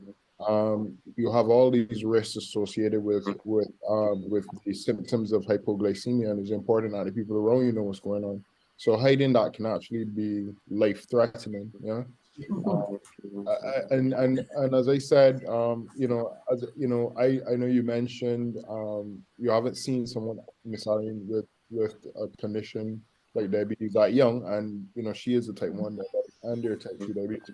You have all these risks associated with the symptoms of hypoglycemia, and it's important that the people around you know what's going on. So hiding that can actually be life-threatening, yeah? And as I said, you know, I know you mentioned you haven't seen someone, Miss Irene, with a condition like diabetes that young, and you know she is a type 1 and they're type 2 diabetes.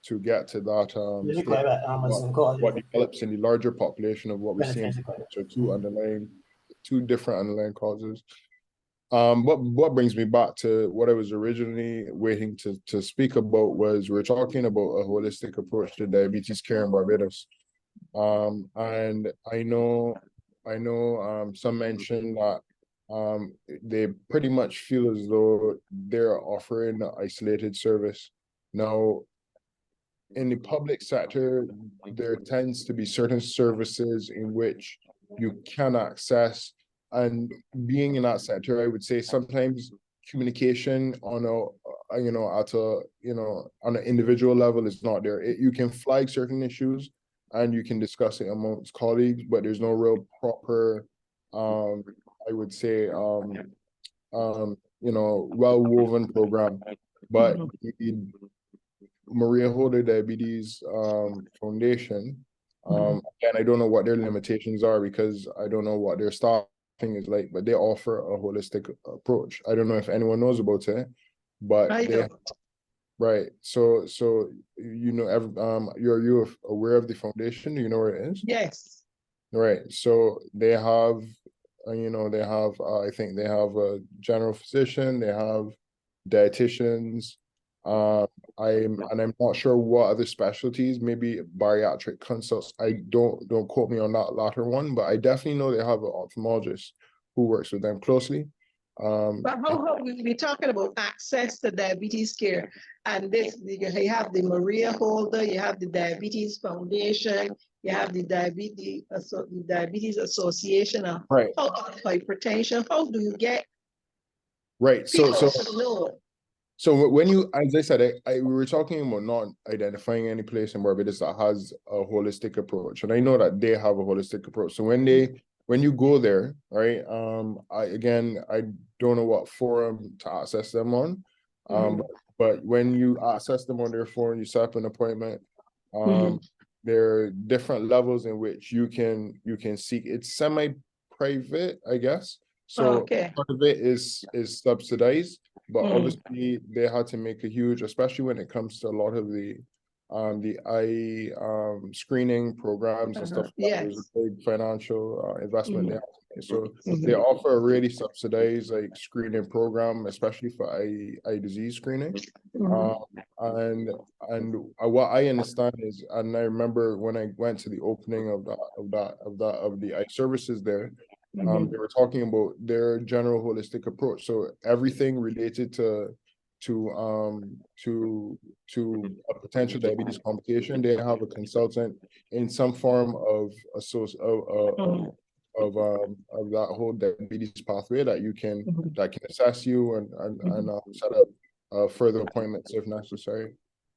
To get to that what develops in the larger population of what we see in two different underlying causes. What brings me back to what I was originally waiting to speak about was we're talking about a holistic approach to diabetes care in Barbados. And I know some mentioned that they pretty much feel as though they're offering an isolated service. Now, in the public sector, there tends to be certain services in which you can access, and being in that sector, I would say sometimes communication on an individual level is not there. You can flag certain issues and you can discuss it amongst colleagues, but there's no real proper, I would say, well-woven program. But the Maria Holder Diabetes Foundation, and I don't know what their limitations are because I don't know what their staffing is like, but they offer a holistic approach. I don't know if anyone knows about it, but right. So you know, you're aware of the foundation? Do you know where it is? Yes. Right. So they have You know, they have, I think they have a general physician, they have dietitians. I'm not sure what other specialties, maybe bariatric consults. I don't quote me on that latter one, but I definitely know they have an ophthalmologist who works with them closely. But how we talking about access to diabetes care, and this you have the Maria Holder, you have the Diabetes Foundation, you have the Diabetes Association of right. Hypertension. How do you get right? people to know? So when you, as I said, we were talking about not identifying any place in Barbados that has a holistic approach, and I know that they have a holistic approach. So when you go there, right? I don't know what forum to access them on, but when you access them on their forum, you set up an appointment. There are different levels in which you can seek. It's semi-private, I guess. So part of it is subsidized, but obviously they had to make a huge, especially when it comes to a lot of the eye screening programs and stuff. There's a big financial investment there. So they offer a really subsidized like screening program, especially for eye disease screening. And what I understand is, and I remember when I went to the opening of the eye services there, they were talking about their general holistic approach. So everything related to a potential diabetes complication, they have a consultant in some form of that whole diabetes pathway that can assess you and set up further appointments if necessary.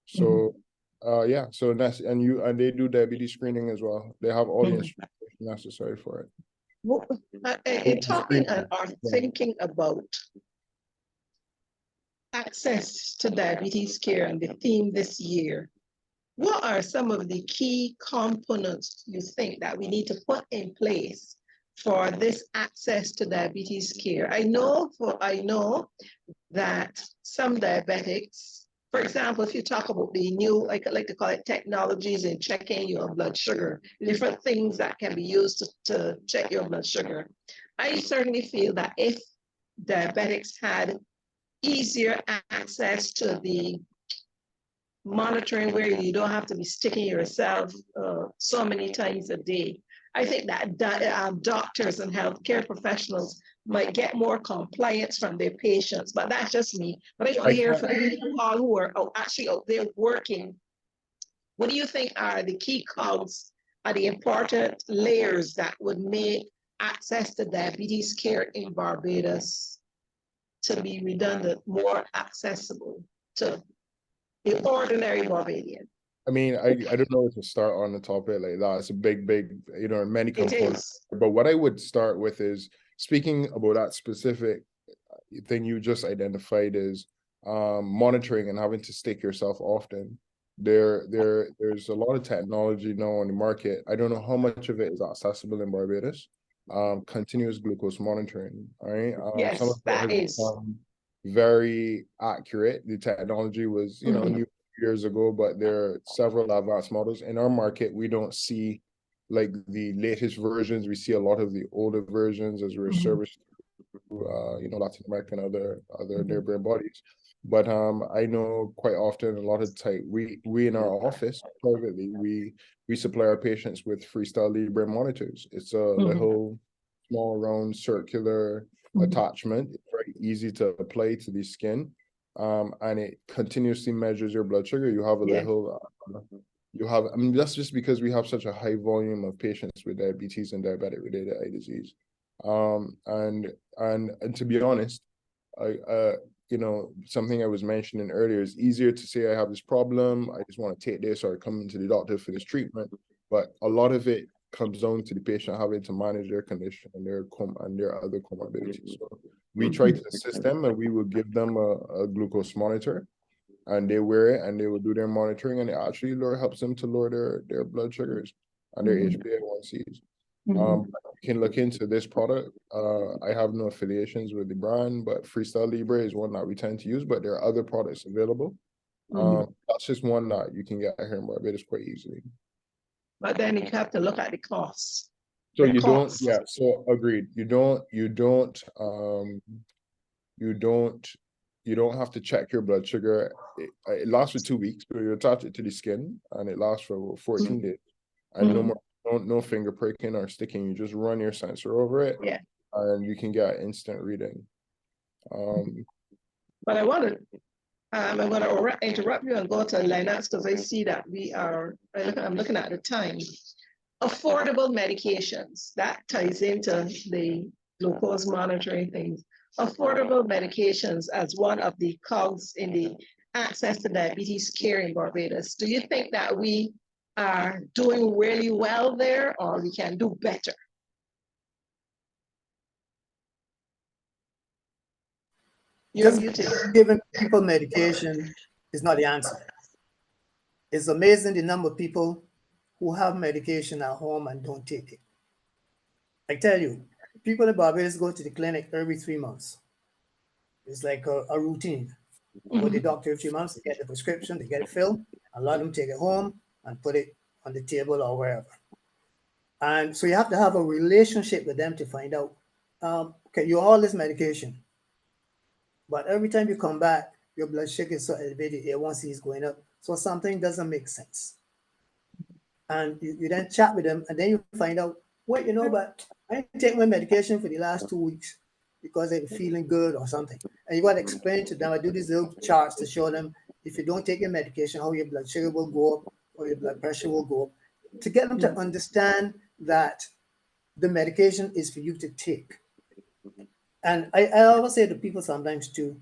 So and they do diabetes screening as well. They have all the instrumentation necessary for it. In talking and are thinking about access to diabetes care and the theme this year, what are some of the key components you think that we need to put in place for this access to diabetes care? I know that some diabetics, for example, if you talk about the new, I like to call it technologies in checking your blood sugar, different things that can be used to check your blood sugar. I certainly feel that if diabetics had easier access to the monitoring where you don't have to be sticking yourself so many times a day, I think that doctors and healthcare professionals might get more compliance from their patients, but that's just me. But I want to hear from people who are actually out there working. What do you think are the key cogs, are the important layers that would make access to diabetes care in Barbados to be redundant, more accessible to the ordinary Barbadian? I mean, I don't know where to start on the topic like that. It's a big, many components. But what I would start with is speaking about that specific thing you just identified is monitoring and having to stick yourself often. There's a lot of technology now on the market. I don't know how much of it is accessible in Barbados. Continuous glucose monitoring, right? Yes, some of that is very accurate. The technology was, new years ago, but there are several advanced models in our market. We don't see like the latest versions. We see a lot of the older versions as we're serviced through, Latin America and other neighboring bodies. But I know quite often a lot of we in our office privately we supply our patients with Freestyle Libre monitors. It's a little small round circular attachment. It's very easy to apply to the skin. And it continuously measures your blood sugar. You have a little, I mean, that's just because we have such a high volume of patients with diabetes and diabetic related eye disease. And to be honest, something I was mentioning earlier, is easier to say I have this problem, I just want to take this, or come into the doctor for this treatment. But a lot of it comes down to the patient having to manage their condition and their other comorbidities. So we try to assist them, and we will give them a glucose monitor, and they wear it and they will do their monitoring, and it actually helps them to lower their blood sugars and their HbA1cs. You can look into this product. I have no affiliations with the brand, but Freestyle Libre is one that we tend to use, but there are other products available. That's just one that you can get here in Barbados quite easily. But then you have to look at the costs. So the you don't, cost. yeah, so agreed. You don't have to check your blood sugar. It lasts for 2 weeks, but you attach it to the skin and it lasts for 14 days. And no more, no finger pricking or sticking. You just run your sensor over it, Yeah. and you can get an instant reading. But I want to, I'm going to interrupt you and go to Lennox because I see that I'm looking at the time. Affordable medications, that ties into the glucose monitoring things. Affordable medications as one of the cogs in the access to diabetes care in Barbados. Do you think that we are doing really well there, or we can do better? You're Just muted. giving people medication is not the answer. It's amazing the number of people who have medication at home and don't take it. I tell you, people in Barbados go to the clinic every 3 months. It's like a routine. Go to the doctor every 3 months, they get the prescription, they get it filled, a lot of them take it home and put it on the table or wherever. And so you have to have a relationship with them to find out, okay, you're all this medication, but every time you come back, your blood sugar is so elevated, A1C is going up. So something doesn't make sense. And you then chat with them, and then you find out, well, you know, but I didn't take my medication for the last 2 weeks because I'm feeling good or something. And you got to explain to them, I do these little charts to show them if you don't take your medication, how your blood sugar will go up or your blood pressure will go up, to get them to understand that the medication is for you to take. And I always say to people sometimes too,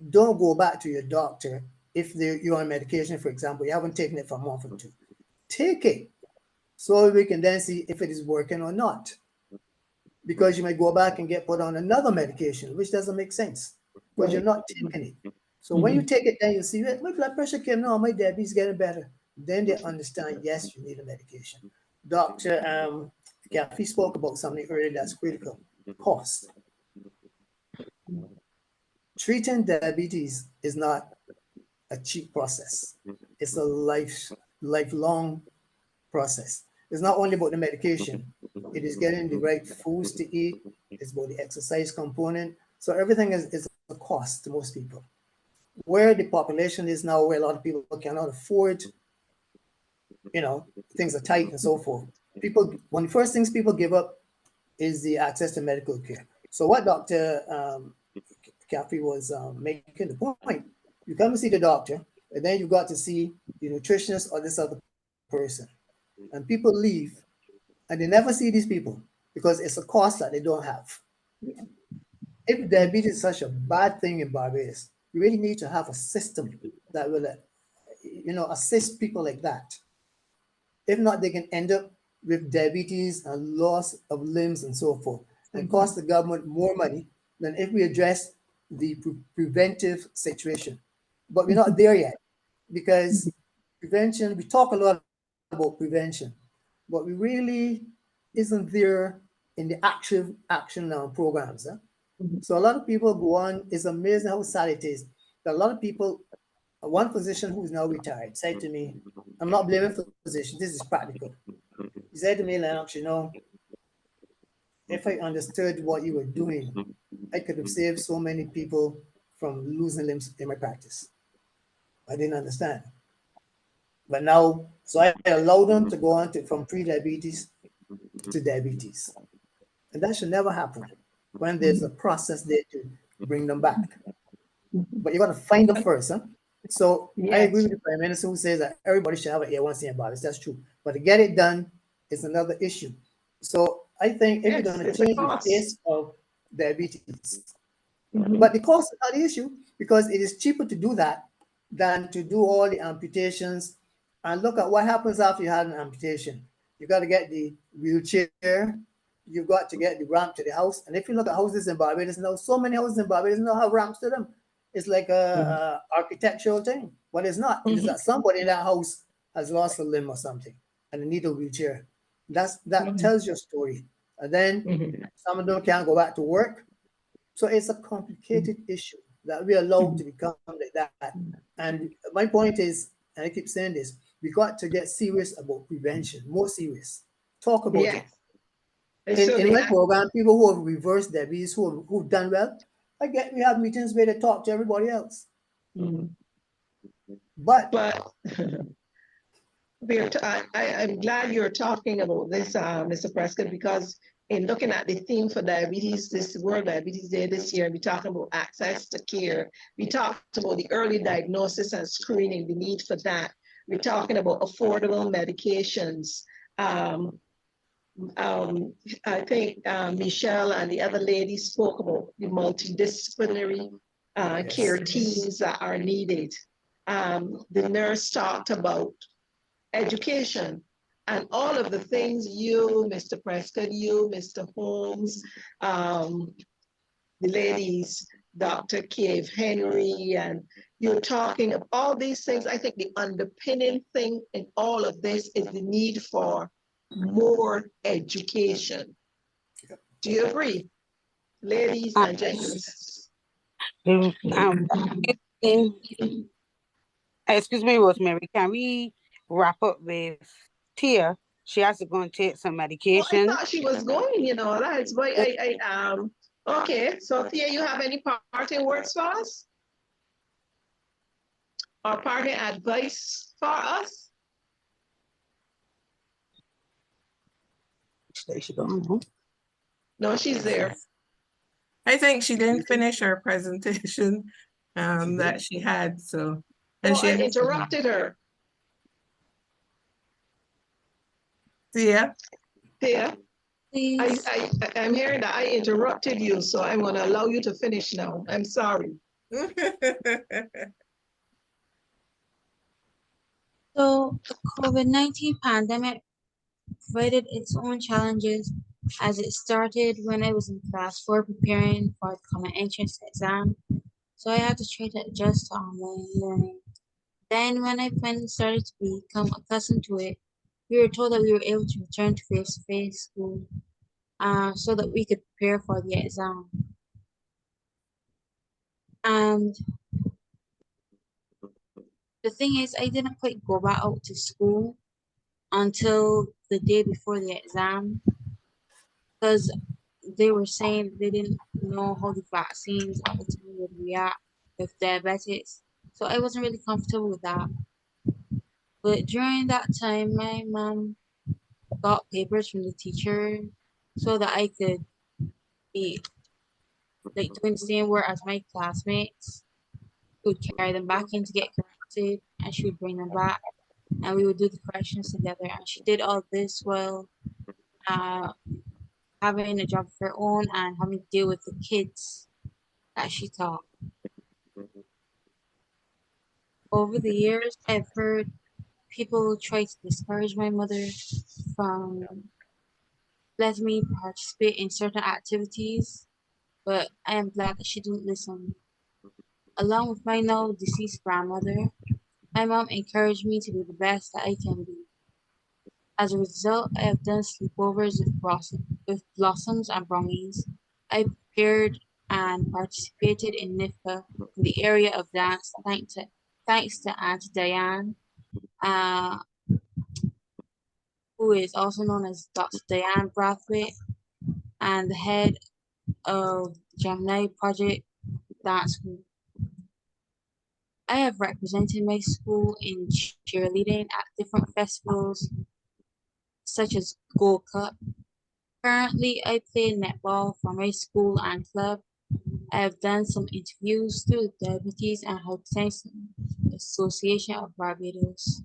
don't go back to your doctor if you're on medication, for example, you haven't taken it for a month or two. Take it so we can then see if it is working or not. Because you may go back and get put on another medication, which doesn't make sense because you're not taking it. So when you take it, then you see my blood pressure came down, my diabetes is getting better. Then they understand, yes, you need a medication. Dr. Kathy spoke about something earlier that's critical, cost. Treating diabetes is not a cheap process. It's a lifelong process. It's not only about the medication. It is getting the right foods to eat. It's about the exercise component. So everything is a cost to most people. Where the population is now, where a lot of people cannot afford, you know, things are tight and so forth. One of the first things people give up is the access to medical care. So what Dr. Caffrey was making the point, you come to see the doctor, and then you've got to see the nutritionist or this other person. And people leave, and they never see these people because it's a cost that they don't have. If diabetes is such a bad thing in Barbados, you really need to have a system that will, assist people like that. If not, they can end up with diabetes and loss of limbs and so forth, and cost the government more money than if we address the preventive situation. But we're not there yet because prevention, we talk a lot about prevention, but we really isn't there in the active action programs. So a lot of people go on, it's amazing how sad it is that a lot of people, one physician who's now retired said to me, I'm not blaming physicians, this is practical. He said to me, Lennox, you know, if I understood what you were doing, I could have saved so many people from losing limbs in my practice. I didn't understand. But now, so I allow them to go on from pre-diabetes to diabetes. And that should never happen when there's a process there to bring them back. But you got to find them first. So I agree with the Prime Minister who says that everybody should have an A1C in Barbados. That's true. But to get it done is another issue. So I think if you're going to change the face of diabetes, but the cost is not the issue because it is cheaper to do that than to do all the amputations. And look at what happens after you have an amputation. You got to get the wheelchair. You've got to get the ramp to the house. And if you look at houses in Barbados now, so many houses in Barbados now have ramps to them. It's like a architectural thing, but it's not. It's that somebody in that house has lost a limb or something and they need a wheelchair. That tells your story. And then some of them can't go back to work. So it's a complicated issue that we allow to become like that. And my point is, and I keep saying this, we got to get serious about prevention, more serious. Talk about it. So in my program, people who have reversed diabetes, who've done well, we have meetings where they talk to everybody else. Mhm. But I'm glad you're talking about this, Mr. Prescott, because in looking at the theme for diabetes, this World Diabetes Day this year, we talked about access to care. We talked about the early diagnosis and screening, the need for that. We're talking about affordable medications. I think Michelle and the other ladies spoke about the multidisciplinary care teams that are needed. The nurse talked about education and all of the things you, Mr. Prescott, you, Mr. Holmes, the ladies, Dr. Cave Henry, and you're talking of all these things. I think the underpinning thing in all of this is the need for more education. Do you agree, ladies and gentlemen? Excuse me, Rosemary, can we wrap up with Tia? She has to go and take some Oh, I medication. thought she was going, that's why okay, so Thea, you have any parting words for us? Or parting advice for us? There she go. No, she's there. I think she didn't finish her presentation that she had, so. And Oh, I interrupted her. Yeah. Thea, Please. I'm hearing that I interrupted you, so I'm gonna allow you to finish now. I'm sorry. So the COVID-19 pandemic provided its own challenges as it started when I was in class 4 preparing for the common entrance exam. So I had to try to adjust to online learning. Then when I finally started to become accustomed to it, we were told that we were able to return to face-to-face school so that we could prepare for the exam. And the thing is, I didn't quite go back out to school until the day before the exam because they were saying they didn't know how the vaccines at the time would react with diabetics. So I wasn't really comfortable with that. But during that time, my mom got papers from the teacher so that I could be like doing the same work as my classmates. We would carry them back in to get corrected and she would bring them back and we would do the corrections together. And she did all this while uh, having a job of her own and having to deal with the kids that she taught. Over the years, I've heard people try to discourage my mother from letting me participate in certain activities, but I am glad that she didn't listen. Along with my now deceased grandmother, my mom encouraged me to be the best that I can be. As a result, I have done sleepovers with blossoms and brownies. I prepared and participated in NIFA in the area of dance thanks to Auntie Diane, uh, who is also known as Dr. Diane Brathwaite, and the head of Gemini Project Dance Group. I have represented my school in cheerleading at different festivals such as Gold Cup. Currently, I play netball for my school and club. I have done some interviews through the Diabetes and Hypertension Association of Barbados.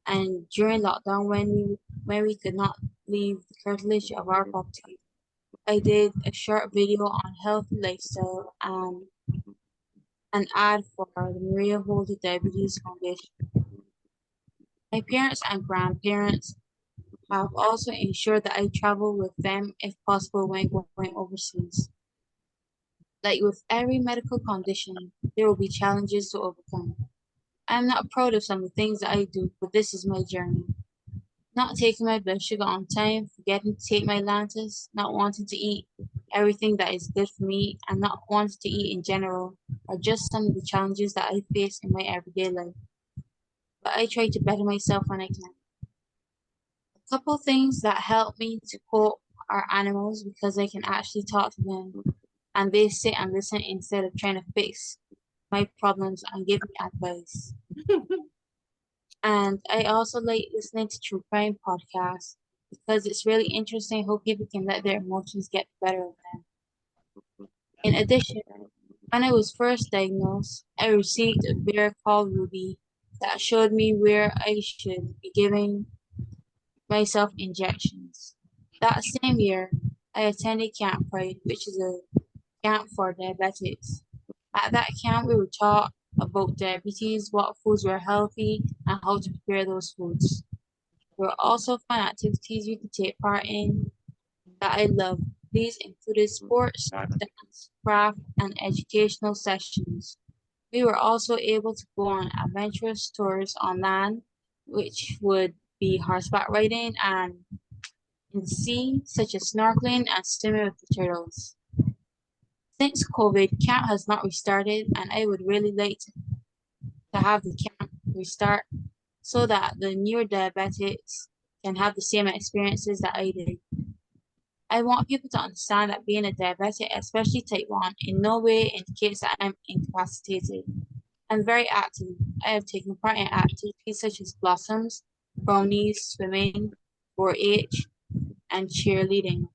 And during lockdown, when we could not leave the curtilage of our property, I did a short video on healthy lifestyle and an ad for the Maria Holder Diabetes Foundation. My parents and grandparents have also ensured that I travel with them if possible when going overseas. Like with every medical condition, there will be challenges to overcome. I'm not proud of some of the things that I do, but this is my journey. Not taking my blood sugar on time, forgetting to take my Lantus, not wanting to eat everything that is good for me, and not wanting to eat in general are just some of the challenges that I face in my everyday life. But I try to better myself when I can. A couple things that help me to cope are animals because I can actually talk to them and they sit and listen instead of trying to fix my problems and give me advice. And I also like listening to true crime podcasts because it's really interesting how people can let their emotions get the better of them. In addition, when I was first diagnosed, I received a bear called Ruby that showed me where I should be giving myself injections. That same year, I attended Camp Pride, which is a camp for diabetics. At that camp, we were taught about diabetes, what foods were healthy, and how to prepare those foods. There were also fun activities you could take part in that I loved. These included sports, dance, craft, and educational sessions. We were also able to go on adventurous tours on land, which would be horseback riding, and in the sea, such as snorkeling and swimming with the turtles. Since COVID, camp has not restarted, and I would really like to have the camp restart so that the newer diabetics can have the same experiences that I did. I want people to understand that being a diabetic, especially type 1, in no way indicates that I'm incapacitated. I'm very active. I have taken part in activities such as Blossoms, brownies, swimming, 4-H, and cheerleading.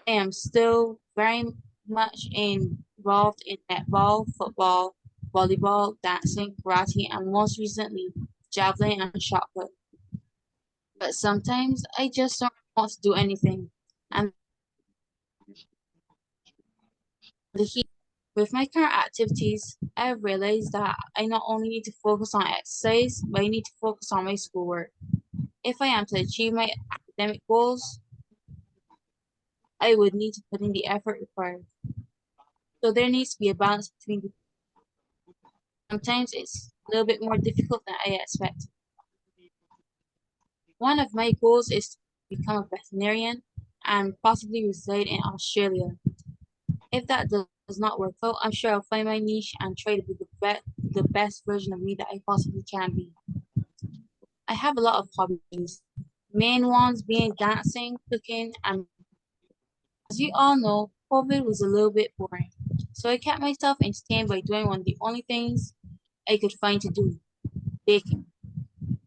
I am still very much involved in netball, football, volleyball, dancing, karate, and most recently, javelin and shot put. But sometimes I just don't want to do anything. And the heat with my current activities, I have realized that I not only need to focus on exercise, but I need to focus on my schoolwork. If I am to achieve my academic goals, I would need to put in the effort required. So there needs to be a balance between the two. Sometimes it's a little bit more difficult than I expected. One of my goals is to become a veterinarian and possibly reside in Australia. If that does not work out, I'm sure I'll find my niche and try to be the best version of me that I possibly can be. I have a lot of hobbies, main ones being dancing, cooking, and as you all know, COVID was a little bit boring. So I kept myself entertained by doing one of the only things I could find to do, baking.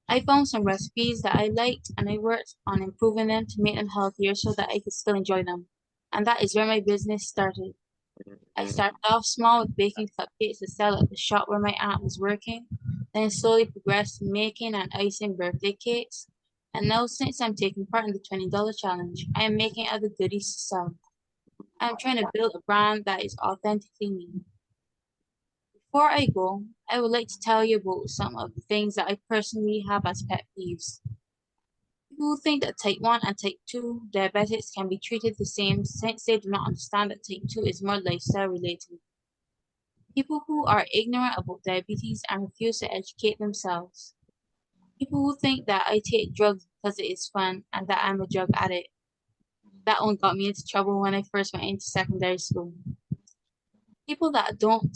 I found some recipes that I liked and I worked on improving them to make them healthier so that I could still enjoy them. And that is where my business started. I started off small with baking cupcakes to sell at the shop where my aunt was working, then slowly progressed to making and icing birthday cakes. And now, since I'm taking part in the $20 challenge, I am making other goodies to sell. I'm trying to build a brand that is authentically me. Before I go, I would like to tell you about some of the things that I personally have as pet peeves. People who think that type 1 and type 2 diabetics can be treated the same since they do not understand that type 2 is more lifestyle related. People who are ignorant about diabetes and refuse to educate themselves. People who think that I take drugs because it is fun and that I'm a drug addict. That one got me into trouble when I first went into secondary school. People that don't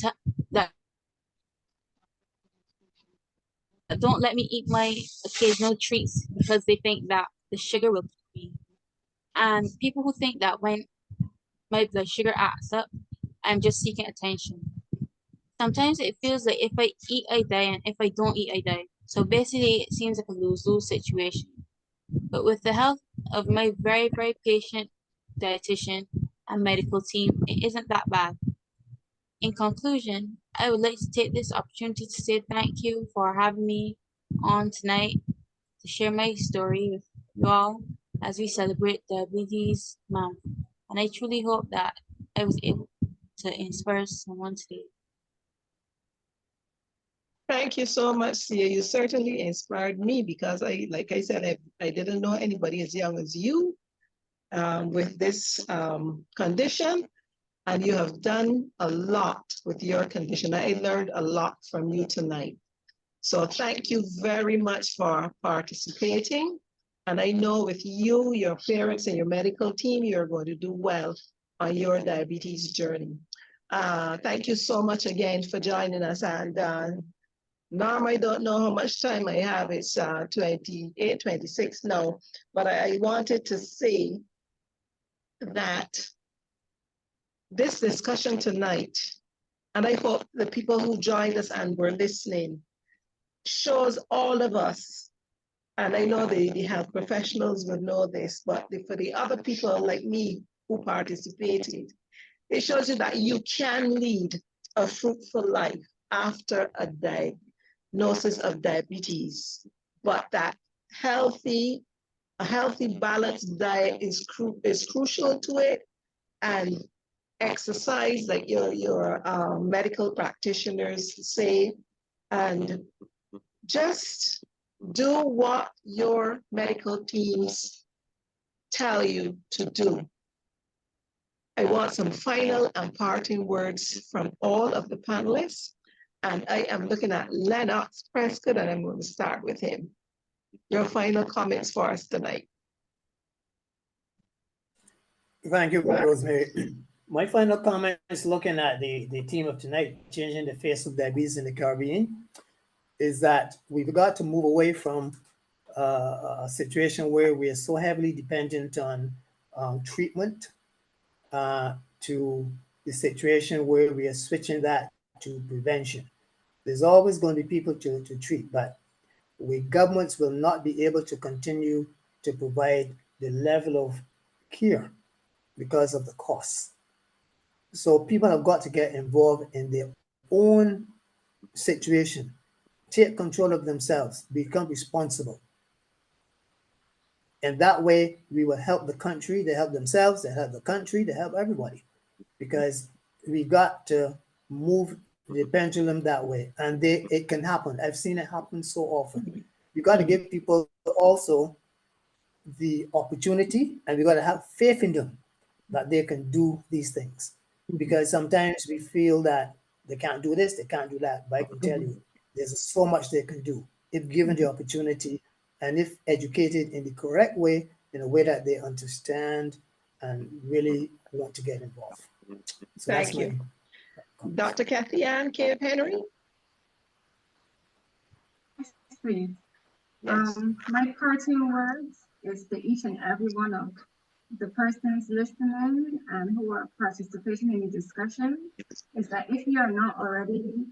let me eat my occasional treats because they think that the sugar will kill me. And people who think that when my blood sugar acts up, I'm just seeking attention. Sometimes it feels like if I eat, I die, and if I don't eat, I die. So basically, it seems like a lose-lose situation. But with the help of my very, very patient dietitian and medical team, it isn't that bad. In conclusion, I would like to take this opportunity to say thank you for having me on tonight to share my story with you all as we celebrate Diabetes Month. And I truly hope that I was able to inspire someone today. Thank you so much, Sia. You certainly inspired me because like I said, I didn't know anybody as young as you with this condition, and you have done a lot with your condition. I learned a lot from you tonight. So thank you very much for participating. And I know with you, your parents, and your medical team, you're going to do well on your diabetes journey. Thank you so much again for joining us. And Norm, I don't know how much time I have. It's 28, 26 now, but I wanted to say that this discussion tonight, and I hope the people who joined us and were listening, shows all of us, and I know the health professionals would know this, but for the other people like me who participated, it shows you that you can lead a fruitful life after a diagnosis of diabetes, but that a healthy balanced diet is crucial to it, and exercise, like your medical practitioners say, and just do what your medical teams tell you to do. I want some final and parting words from all of the panelists, and I am looking at Lennox Prescott, and I'm going to start with him. Your final comments for us tonight. Thank you, Rosemary. My final comment is looking at the theme of tonight, changing the face of diabetes in the Caribbean, is that we've got to move away from a situation where we are so heavily dependent on treatment to the situation where we are switching that to prevention. There's always going to be people to treat, but governments will not be able to continue to provide the level of care because of the costs. So people have got to get involved in their own situation, take control of themselves, become responsible. And that way we will help the country, they help themselves, they help the country, they help everybody. Because we got to move the pendulum that way. And it can happen. I've seen it happen so often. You got to give people also the opportunity, and we got to have faith in them that they can do these things. Because sometimes we feel that they can't do this, they can't do that. But I can tell you, there's so much they can do if given the opportunity and if educated in the correct way, in a way that they understand and really want to get involved. So Thank you. Dr. Kathy Ann Cape Henry. Please. My parting words is to each and every one of the persons listening and who are participating in the discussion, is that if you are not already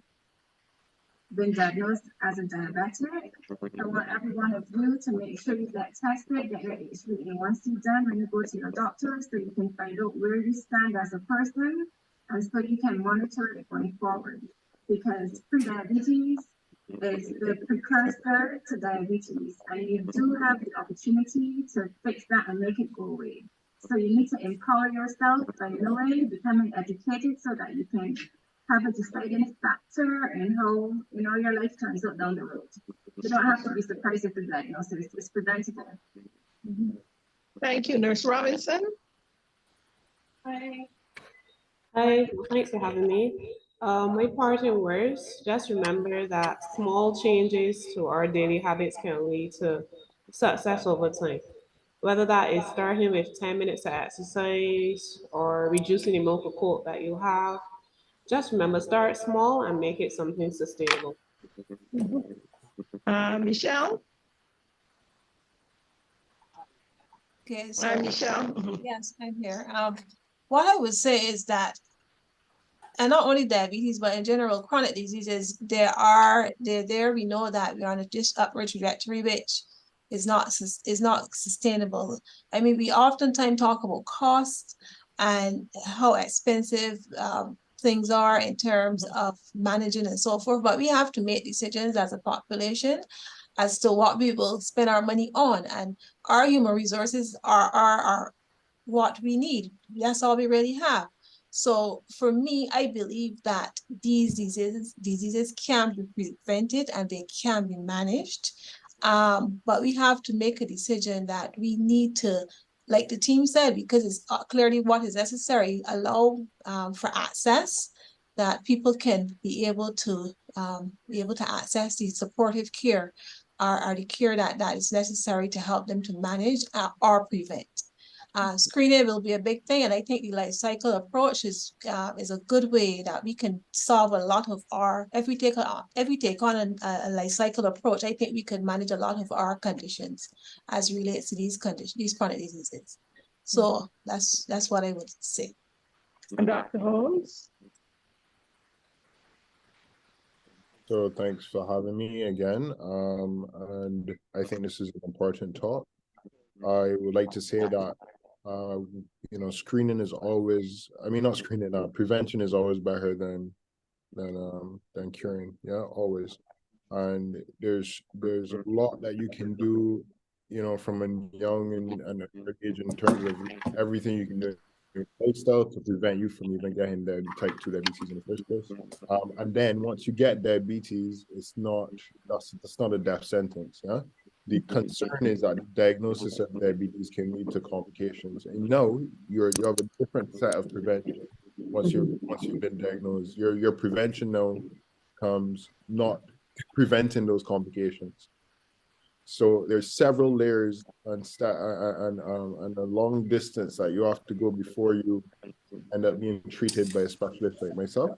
been diagnosed as a diabetic, I want every one of you to make sure you get tested, get your HbA1c done when you go to your doctor, so you can find out where you stand as a person, and so you can monitor it going forward. Because prediabetes is the precursor to diabetes, and you do have the opportunity to fix that and make it go away. So you need to empower yourself by knowing, becoming educated, so that you can have a deciding factor in how your life turns out down the road. You don't have to be surprised if the diagnosis is preventable. Thank you, Nurse Robinson. Hi, thanks for having me. My parting words, just remember that small changes to our daily habits can lead to success over time. Whether that is starting with 10 minutes of exercise or reducing the amount of coat that you have, just remember, start small and make it something sustainable. Michelle? Okay, so Hi, Michelle. yes, I'm here. What I would say is that, and not only diabetes, but in general, chronic diseases, they're there. We know that we're on a just upward trajectory, which is not sustainable. I mean, we oftentimes talk about cost and how expensive things are in terms of managing and so forth, but we have to make decisions as a population as to what we will spend our money on, and our human resources are what we need. That's all we really have. So for me, I believe that these diseases can be prevented and they can be managed. But we have to make a decision that we need to, like the team said, because it's clearly what is necessary, allow for access, that people can be able to access the supportive care or the care that is necessary to help them to manage or prevent. Screening will be a big thing, and I think the life cycle approach is a good way that we can solve a lot of our, if we take on a life cycle approach, I think we can manage a lot of our conditions as relates to these chronic diseases. So that's what I would say. And Dr. Holmes? So thanks for having me again. And I think this is an important talk. I would like to say that, screening is always, not screening, prevention is always better than curing. Yeah, always. And there's a lot that you can do, from a young and age in terms of everything you can do in your lifestyle to prevent you from even getting the type 2 diabetes in the first place. And then once you get diabetes, that's not a death sentence. Yeah. The concern is that the diagnosis of diabetes can lead to complications, and you have a different set of prevention once you've been diagnosed. Your prevention now comes not preventing those complications. So there's several layers and a long distance that you have to go before you end up being treated by a specialist like myself.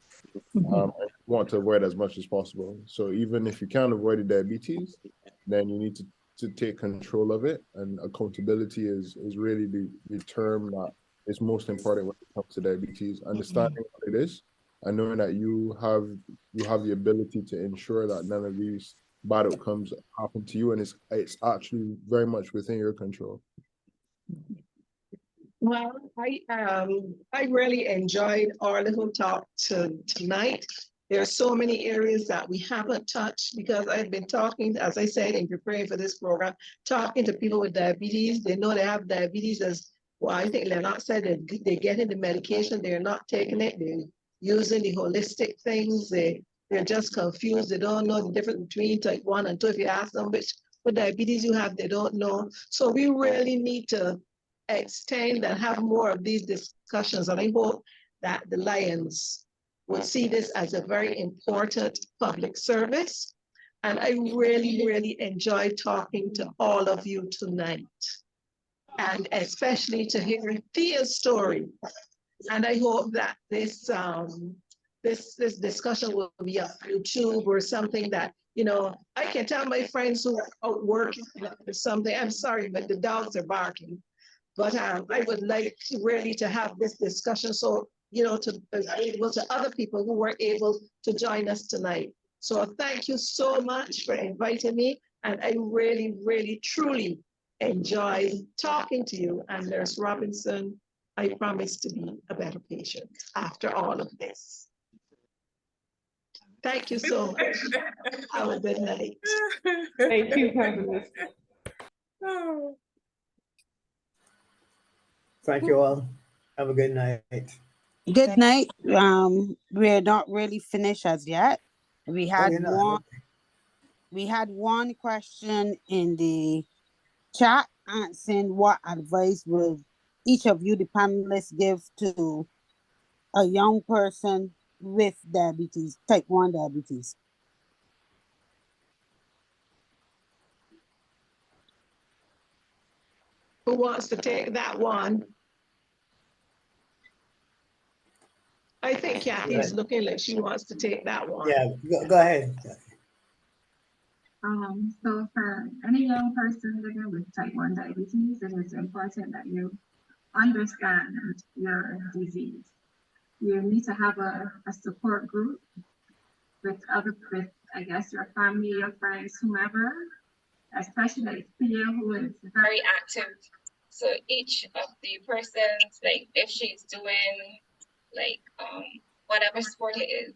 I want to avoid as much as possible. So even if you can't avoid the diabetes, then you need to take control of it. And accountability is really the term that is most important when it comes to diabetes. Understanding what it is and knowing that you have the ability to ensure that none of these bad outcomes happen to you, and it's actually very much within your control. Well, I really enjoyed our little talk tonight. There are so many areas that we haven't touched because I've been talking, as I said, in preparing for this program, talking to people with diabetes. They know they have diabetes as well. I think Leonard said that they're getting the medication, they're not taking it, they're using the holistic things, they're just confused. They don't know the difference between type 1 and 2. If you ask them which diabetes you have, they don't know. So we really need to extend and have more of these discussions. And I hope that the Lions will see this as a very important public service. And I really, really enjoyed talking to all of you tonight, and especially to hear Thea's story. And I hope that this discussion will be on YouTube or something that, I can tell my friends who are out working or something. I'm sorry, but the dogs are barking. But I would like to have this discussion so, to able to other people who were able to join us tonight. So thank you so much for inviting me. And I really, really, truly enjoyed talking to you. And Nurse Robinson, I promise to be a better patient after all of this. Thank you so much. Have a good night. Thank you, Kevin. Thank you all. Have a good night. Good night. We're not really finished as yet. We had one question in the chat asking what advice would each of you, the panelists, give to a young person with diabetes, type 1 diabetes. Who wants to take that one? I think Kathy's looking like she wants to take that one. Yeah, go ahead. So for any young person living with type 1 diabetes, it is important that you understand your disease. You need to have a support group with I guess your family, your friends, whomever, especially like Thea, who is very active. So each of the persons, like if she's doing whatever sport it is,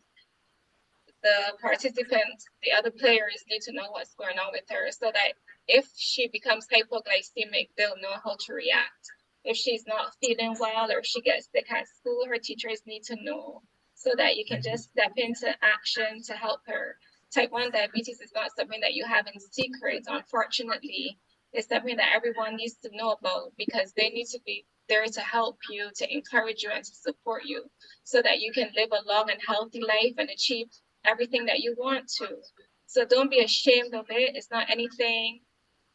the participants, the other players need to know what's going on with her so that if she becomes hypoglycemic, they'll know how to react. If she's not feeling well or if she gets sick at school, her teachers need to know so that you can just step into action to help her. Type 1 diabetes is not something that you have in secret, unfortunately. It's something that everyone needs to know about because they need to be there to help you, to encourage you, and to support you so that you can live a long and healthy life and achieve everything that you want to. So don't be ashamed of it. It's not anything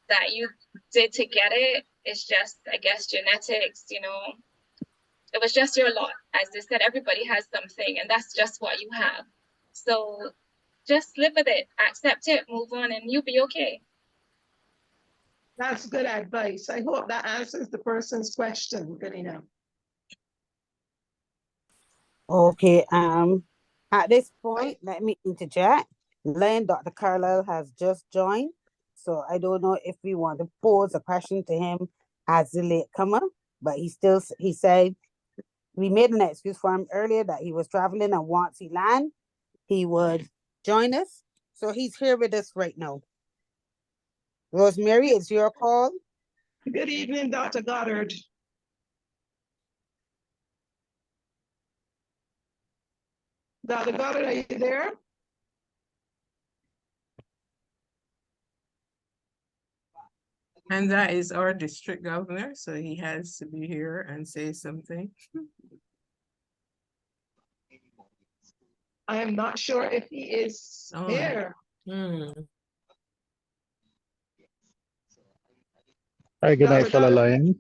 that you did to get it. It's just, I guess, genetics, It was just your lot. As they said, everybody has something, and that's just what you have. So just live with it, accept it, move on, and you'll be okay. That's good advice. I hope that answers the person's question good enough. Okay, at this point, let me interject. Len, Dr. Carlisle has just joined, so I don't know if we want to pose a question to him as the latecomer, but he said we made an excuse for him earlier that he was traveling, and once he land, he would join us. So he's here with us right now. Rosemary, it's your call. Good evening, Dr. Goddard. Dr. Goddard, are you there? And that is our district governor, so he has to be here and say something. I am not sure if he is Oh. here. Hi, good night, fellow Lions.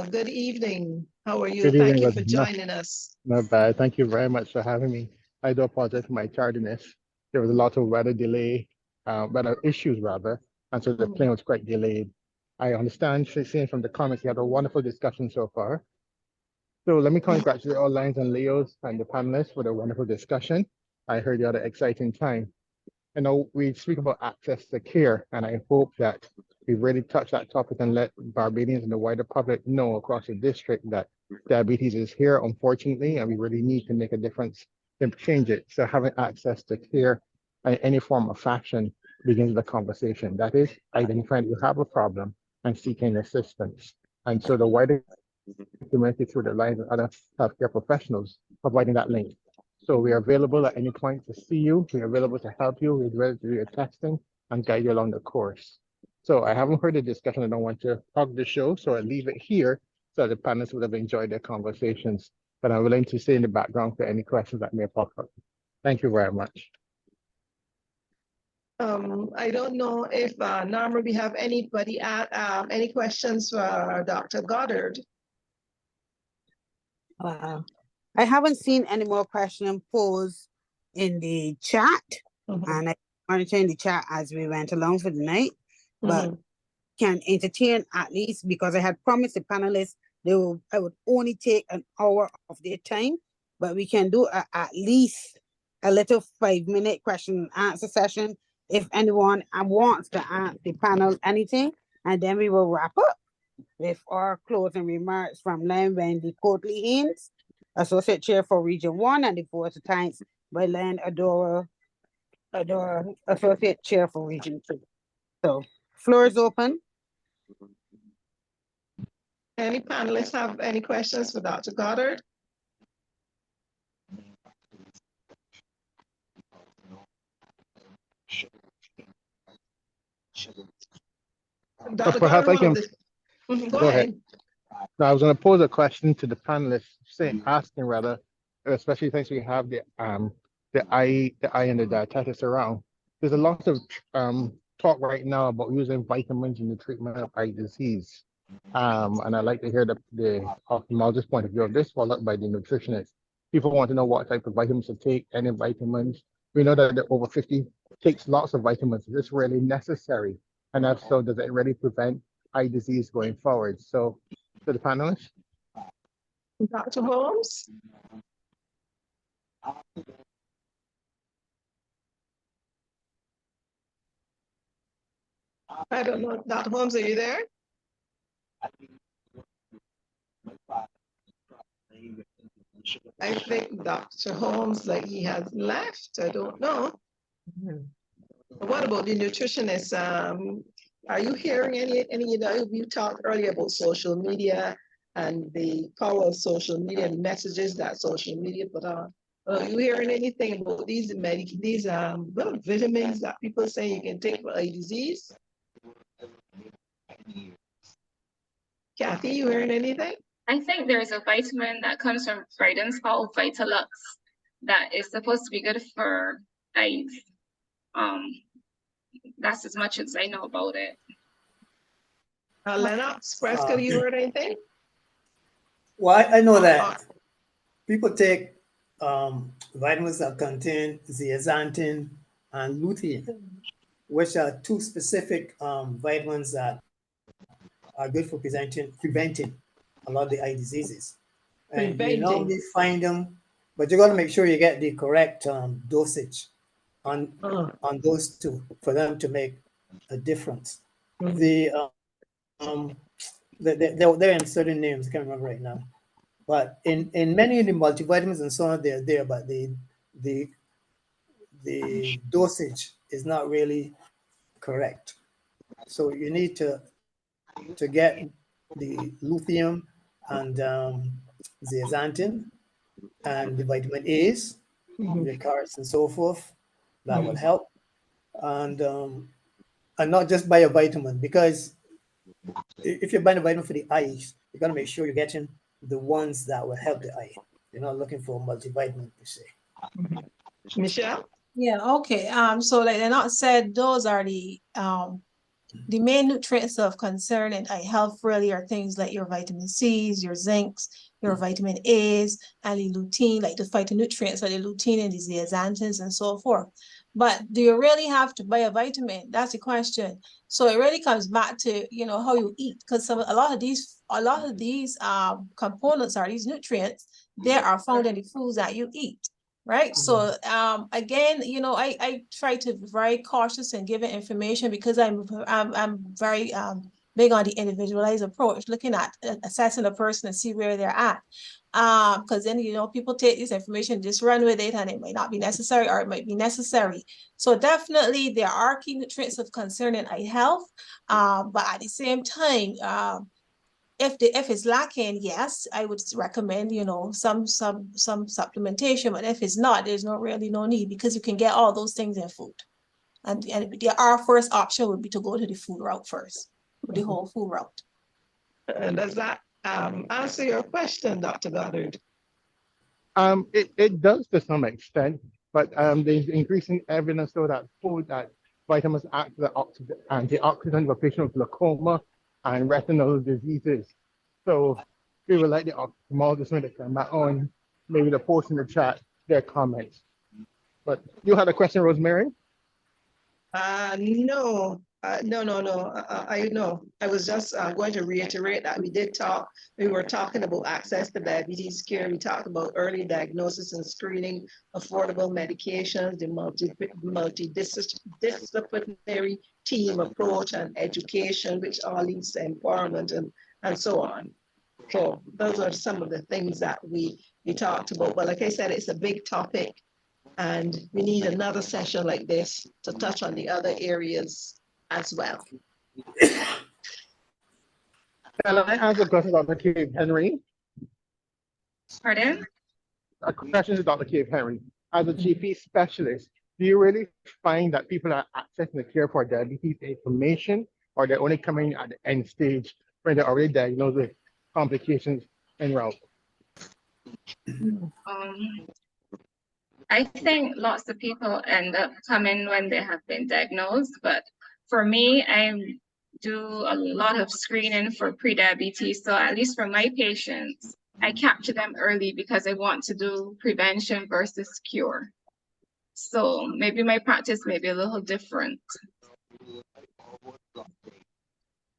Good evening. How are you? Good Thank evening, you for Rosemary. joining us. Not bad. Thank you very much for having me. I do apologize for my tardiness. There was a lot of weather issues rather, and so the plane was quite delayed. I understand, seeing from the comments, you had a wonderful discussion so far. So let me congratulate all Lions and Leos and the panelists for the wonderful discussion. I heard you had an exciting time. I know we speak about access to care, and I hope that we really touch that topic and let Barbadians and the wider public know across the district that diabetes is here, unfortunately, and we really need to make a difference to change it. So having access to care in any form of fashion begins the conversation. That is, identifying you have a problem and seeking assistance. And so the wider community through the Lions and other healthcare professionals providing that link. So we are available at any point to see you. We're available to help you. We're ready to do your testing and guide you along the course. So I haven't heard the discussion. I don't want to hog the show, so I leave it here so the panelists would have enjoyed their conversations. But I'm willing to stay in the background for any questions that may pop up. Thank you very much. I don't know if Norma, we have anybody at any questions for Dr. Goddard. I haven't seen any more questions posed in the chat, and I monitored the chat as we went along for the night, but can entertain at least, because I had promised the panelists I would only take an hour of their time, but we can do at least a little 5-minute question and answer session if anyone wants to ask the panel anything, and then we will wrap up with our closing remarks from Len Wendy Coatley Haynes, Associate Chair for Region 1, and the vote of thanks by Len Adora, Associate Chair for Region 2. So, floor is open. Any panelists have any questions for Dr. Goddard? Dr. Perhaps I can go ahead. Now, I was going to pose a question to the panelists, asking especially since we have the eye and the dietetics around. There's a lot of talk right now about using vitamins in the treatment of eye disease. And I'd like to hear the ophthalmologist point of view of this, followed by the nutritionist. People want to know what type of vitamins to take, any vitamins. We know that the over 50 takes lots of vitamins. Is this really necessary? And if so, does it really prevent eye disease going forward? So, to the panelists. Dr. Holmes? I don't know. Dr. Holmes, are you there? I think Dr. Holmes, like he has left. I don't know. What about the nutritionist? Are you hearing any, you talked earlier about social media and the power of social media and messages that social media put on. Are you hearing anything about these vitamins that people say you can take for eye disease? Kathy, you hearing anything? I think there's a vitamin that comes from Brighton's called Vitalux that is supposed to be good for eyes. That's as much as I know about it. Lennox, Prescott, you heard anything? Well, I know that people take vitamins that contain zeaxanthin and lutein. which are two specific vitamins that are good for preventing a lot of the eye diseases. And you Preventing. normally find them, but you got to make sure you get the correct dosage on those two for them to make a difference. They're in certain names, I can't remember right now. But in many of the multivitamins and so on, they're there, but the dosage is not really correct. So you need to get the lutein and zeaxanthin and the vitamin A's, the carrots and so forth. That will help. And not just buy a vitamin, because if you're buying a vitamin for the eyes, you got to make sure you're getting the ones that will help the eye. You're not looking for a multivitamin per se. Michelle? Yeah, okay. So like Lennox said, those are the main nutrients of concern in eye health really are things like your vitamin C's, your zincs, your vitamin A's, and the lutein, like the phytonutrients like the lutein and the zeaxanthins and so forth. But do you really have to buy a vitamin? That's the question. So it really comes back to, you know, how you eat, because a lot of these components are these nutrients, they are found in the foods that you eat. Right. So again, you know, I try to be very cautious in giving information because I'm very big on the individualized approach, looking at assessing a person and see where they're at. Because then, you know, people take this information, just run with it, and it might not be necessary or it might be necessary. So definitely there are key nutrients of concern in eye health. But at the same time, if it's lacking, yes, I would recommend, you know, some supplementation. But if it's not, there's really no need, because you can get all those things in food. And our first option would be to go to the food route first, the whole food route. Does that answer your question, Dr. Goddard? It does to some extent, but there's increasing evidence though that vitamins act as antioxidant for patients with glaucoma and retinal diseases. So we would like the ophthalmologist to come back on, maybe to post in the chat their comments. But you had a question, Rosemary? No. I know. I was just going to reiterate that we were talking about access to diabetes care. We talked about early diagnosis and screening, affordable medications, the multidisciplinary team approach, and education, which all leads to empowerment and so on. So those are some of the things that we talked about. But like I said, it's a big topic, and we need another session like this to touch on the other areas as well. Can I ask a question about Dr. Cave Henry? Pardon? A question to Dr. Cave Henry. As a GP specialist, do you really find that people are accessing the care for diabetes information, or they're only coming at the end stage when they're already diagnosed with complications en route? I think lots of people end up coming when they have been diagnosed, but for me, I do a lot of screening for prediabetes. So at least for my patients, I capture them early because I want to do prevention versus cure. So maybe my practice may be a little different.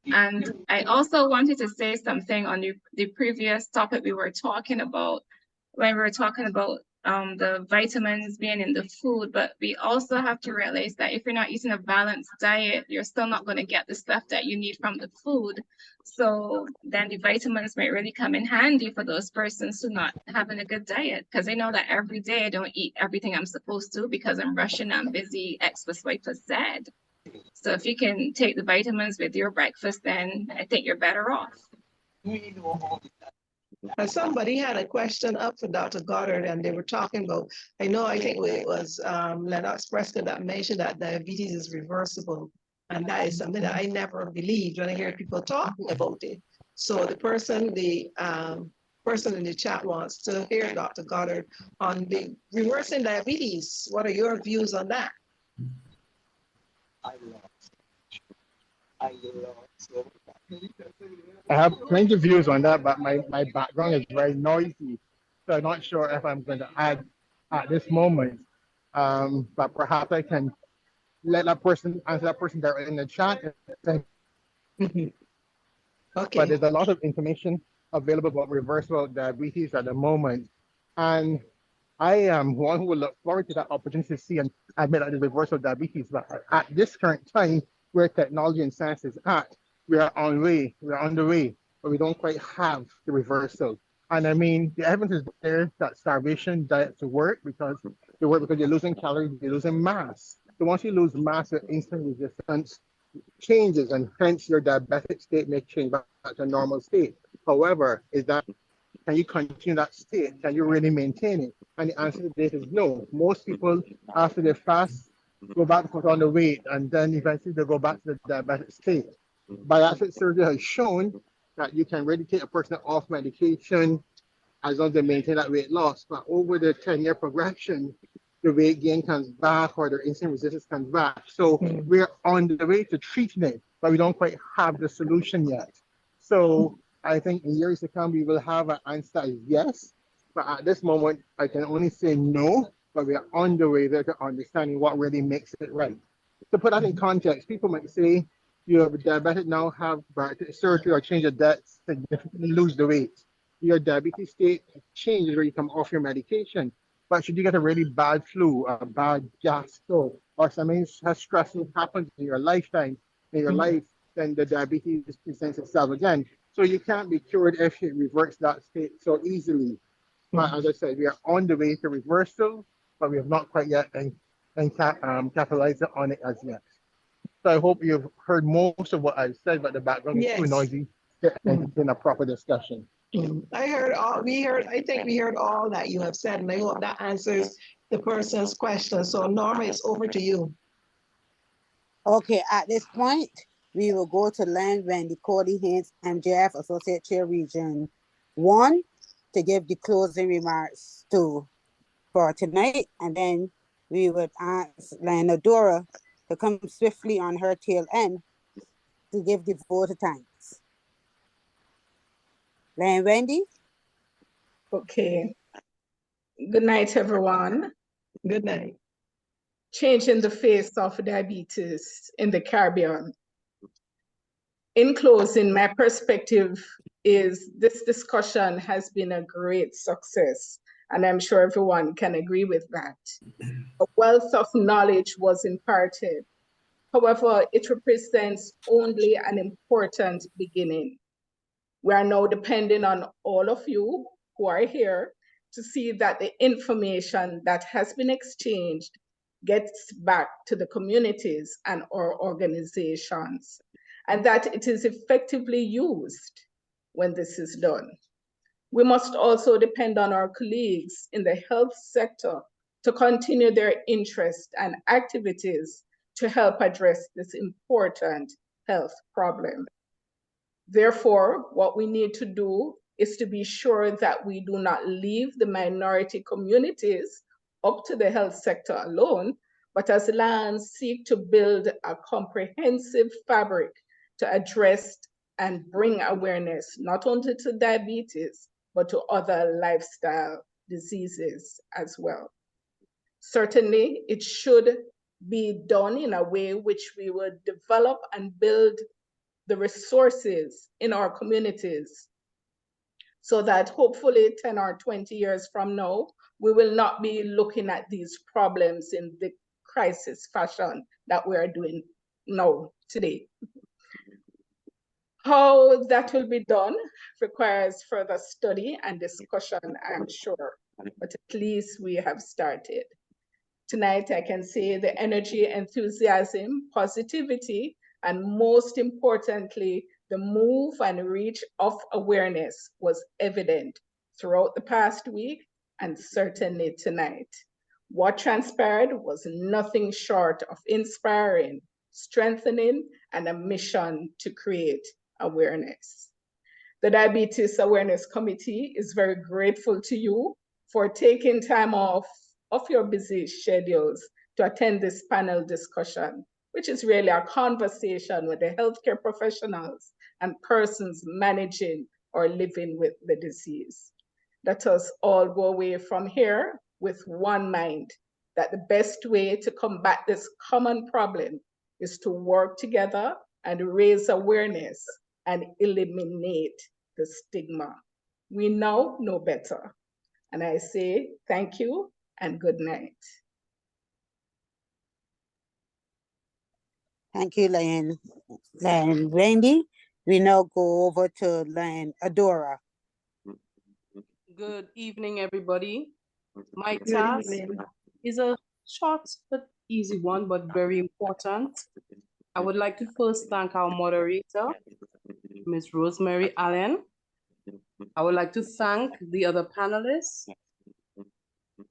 And I also wanted to say something on the previous topic we were talking about, when we were talking about the vitamins being in the food, but we also have to realize that if you're not eating a balanced diet, you're still not going to get the stuff that you need from the food. So then the vitamins might really come in handy for those persons who are not having a good diet, because I know that every day I don't eat everything I'm supposed to because I'm rushing, I'm busy, X plus Y plus Z. So if you can take the vitamins with your breakfast, then I think you're better off. Somebody had a question up for Dr. Goddard, and they were talking about, I think it was Lennox Prescott that mentioned that diabetes is reversible. And that is something that I never believed when I hear people talking about it. So the person in the chat wants to hear Dr. Goddard on the reversing diabetes. What are your views on that? I have plenty of views on that, but my background is very noisy, so I'm not sure if I'm going to add at this moment. But perhaps I can let that person answer that person directly in the chat. Okay. But there's a lot of information available about reversible diabetes at the moment. And I am one who will look forward to that opportunity to see and admit that the reversal of diabetes. But at this current time, where technology and science is at, we're on the way, but we don't quite have the reversal. And I mean, the evidence is there that starvation diets work because they work because you're losing calories, you're losing mass. So once you lose mass, your insulin resistance changes, and hence your diabetic state may change back to a normal state. However, can you continue that state? Can you really maintain it? And the answer to this is no. Most people, after they fast, go back to put on the weight, and then eventually they go back to the diabetic state. Bariatric surgery has shown that you can really take a person off medication as long as they maintain that weight loss. But over the 10-year progression, the weight gain comes back or their insulin resistance comes back. So we're on the way to treating it, but we don't quite have the solution yet. So I think in years to come, we will have an answer yes. But at this moment, I can only say no, but we are on the way there to understanding what really makes it right. To put that in context, people might say, you have a diabetic now, have bariatric surgery or change your diet, significantly lose the weight. Your diabetes state changes where you come off your medication. But should you get a really bad flu, a bad gastro, or something has stressful happens in your lifetime, in your life, then the diabetes presents itself again. So you can't be cured if it reverts that state so easily. But as I said, we are on the way to reversal, but we have not quite yet capitalized on it as yet. So I hope you've heard most of what I've said, but the background is too noisy to entertain a proper discussion. I think we heard all that you have said, and I hope that answers the person's question. So Norma, it's over to you. Okay, at this point, we will go to Len Wendy Cody Haynes, MJF Associate Chair Region 1, to give the closing remarks for tonight, and then we would ask Lana Dora to come swiftly on her tail end to give the vote of thanks. Len Wendy? Okay. Good night, everyone. Good night. Changing the face of diabetes in the Caribbean. In closing, my perspective is this discussion has been a great success, and I'm sure everyone can agree with that. A wealth of knowledge was imparted. However, it represents only an important beginning. We are now depending on all of you who are here to see that the information that has been exchanged gets back to the communities and our organizations, and that it is effectively used when this is done. We must also depend on our colleagues in the health sector to continue their interest and activities to help address this important health problem. Therefore, what we need to do is to be sure that we do not leave the minority communities up to the health sector alone, but as LANS seek to build a comprehensive fabric to address and bring awareness not only to diabetes, but to other lifestyle diseases as well. Certainly, it should be done in a way which we would develop and build the resources in our communities so that hopefully 10 or 20 years from now, we will not be looking at these problems in the crisis fashion that we are doing now today. How that will be done requires further study and discussion, I'm sure, but at least we have started. Tonight, I can say the energy, enthusiasm, positivity, and most importantly, the move and reach of awareness was evident throughout the past week and certainly tonight. What transpired was nothing short of inspiring, strengthening, and a mission to create awareness. The Diabetes Awareness Committee is very grateful to you for taking time off of your busy schedules to attend this panel discussion, which is really a conversation with the healthcare professionals and persons managing or living with the disease. Let us all go away from here with one mind, that the best way to combat this common problem is to work together and raise awareness and eliminate the stigma. We now know better. And I say thank you and good night. Thank you, Lion Randy. We now go over to Lion Adora. Good evening, everybody. My Good task evening. is a short but easy one, but very important. I would like to first thank our moderator, Ms. Rosemary Allen. I would like to thank the other panelists,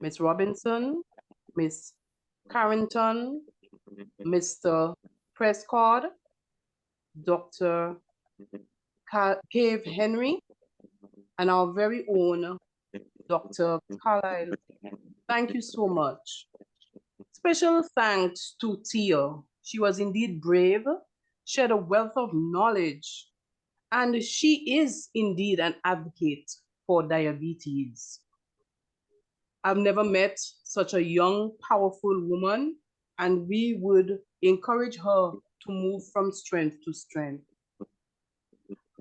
Ms. Robinson, Ms. Carrington, Mr. Prescott, Dr. Cave Henry, and our very own Dr. Carlisle. Thank you so much. Special thanks to Tia. She was indeed brave. She had a wealth of knowledge, and she is indeed an advocate for diabetes. I've never met such a young, powerful woman, and we would encourage her to move from strength to strength.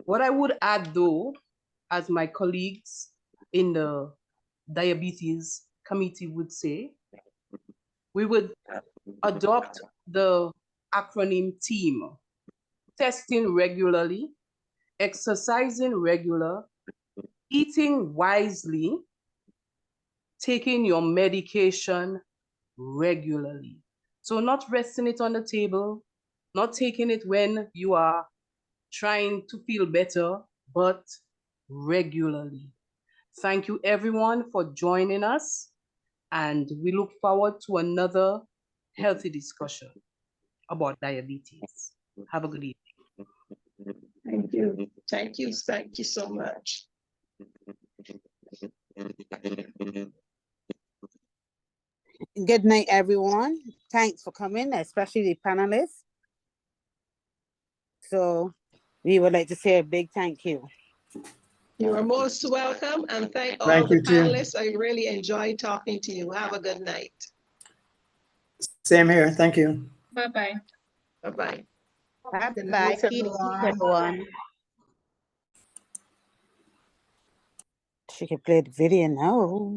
What I would add, though, as my colleagues in the diabetes committee would say, we would adopt the acronym TEAM: testing regularly, exercising regular, eating wisely, taking your medication regularly. So not resting it on the table, not taking it when you are trying to feel better, but regularly. Thank you everyone for joining us, and we look forward to another healthy discussion about diabetes. Have a good evening. Thank you. Thank you. Thank you so much. Good night, everyone. Thanks for coming, especially the panelists. So we would like to say a big thank you. You are most welcome, and thank all Thank the you, too. panelists. I really enjoyed talking to you. Have a good night. Same here. Thank you. Bye-bye. Bye-bye. Bye-bye. night, everyone. She can play the video now.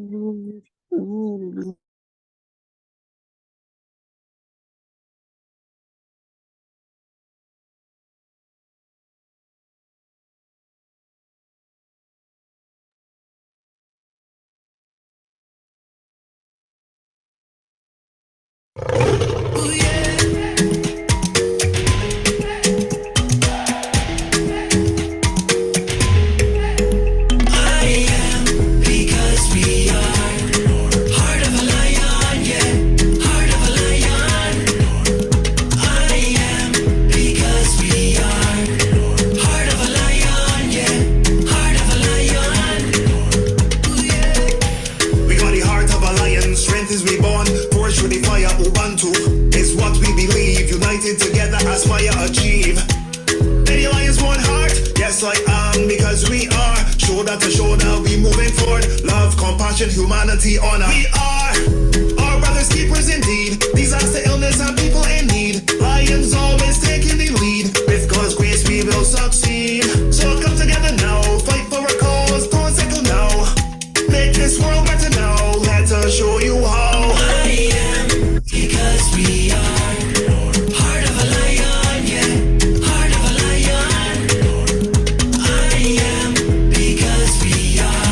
Humanity, honor. We are our brothers keepers indeed. Disaster, illness, and people in need. Lions always taking the lead. With God's grace, we will succeed. So come together now, fight for a cause. Don't settle now. Make this world better now. Let us show you how. I am because we are heart of a lion, yeah, heart of a lion. I am because we are.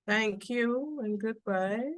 Thank you and goodbye.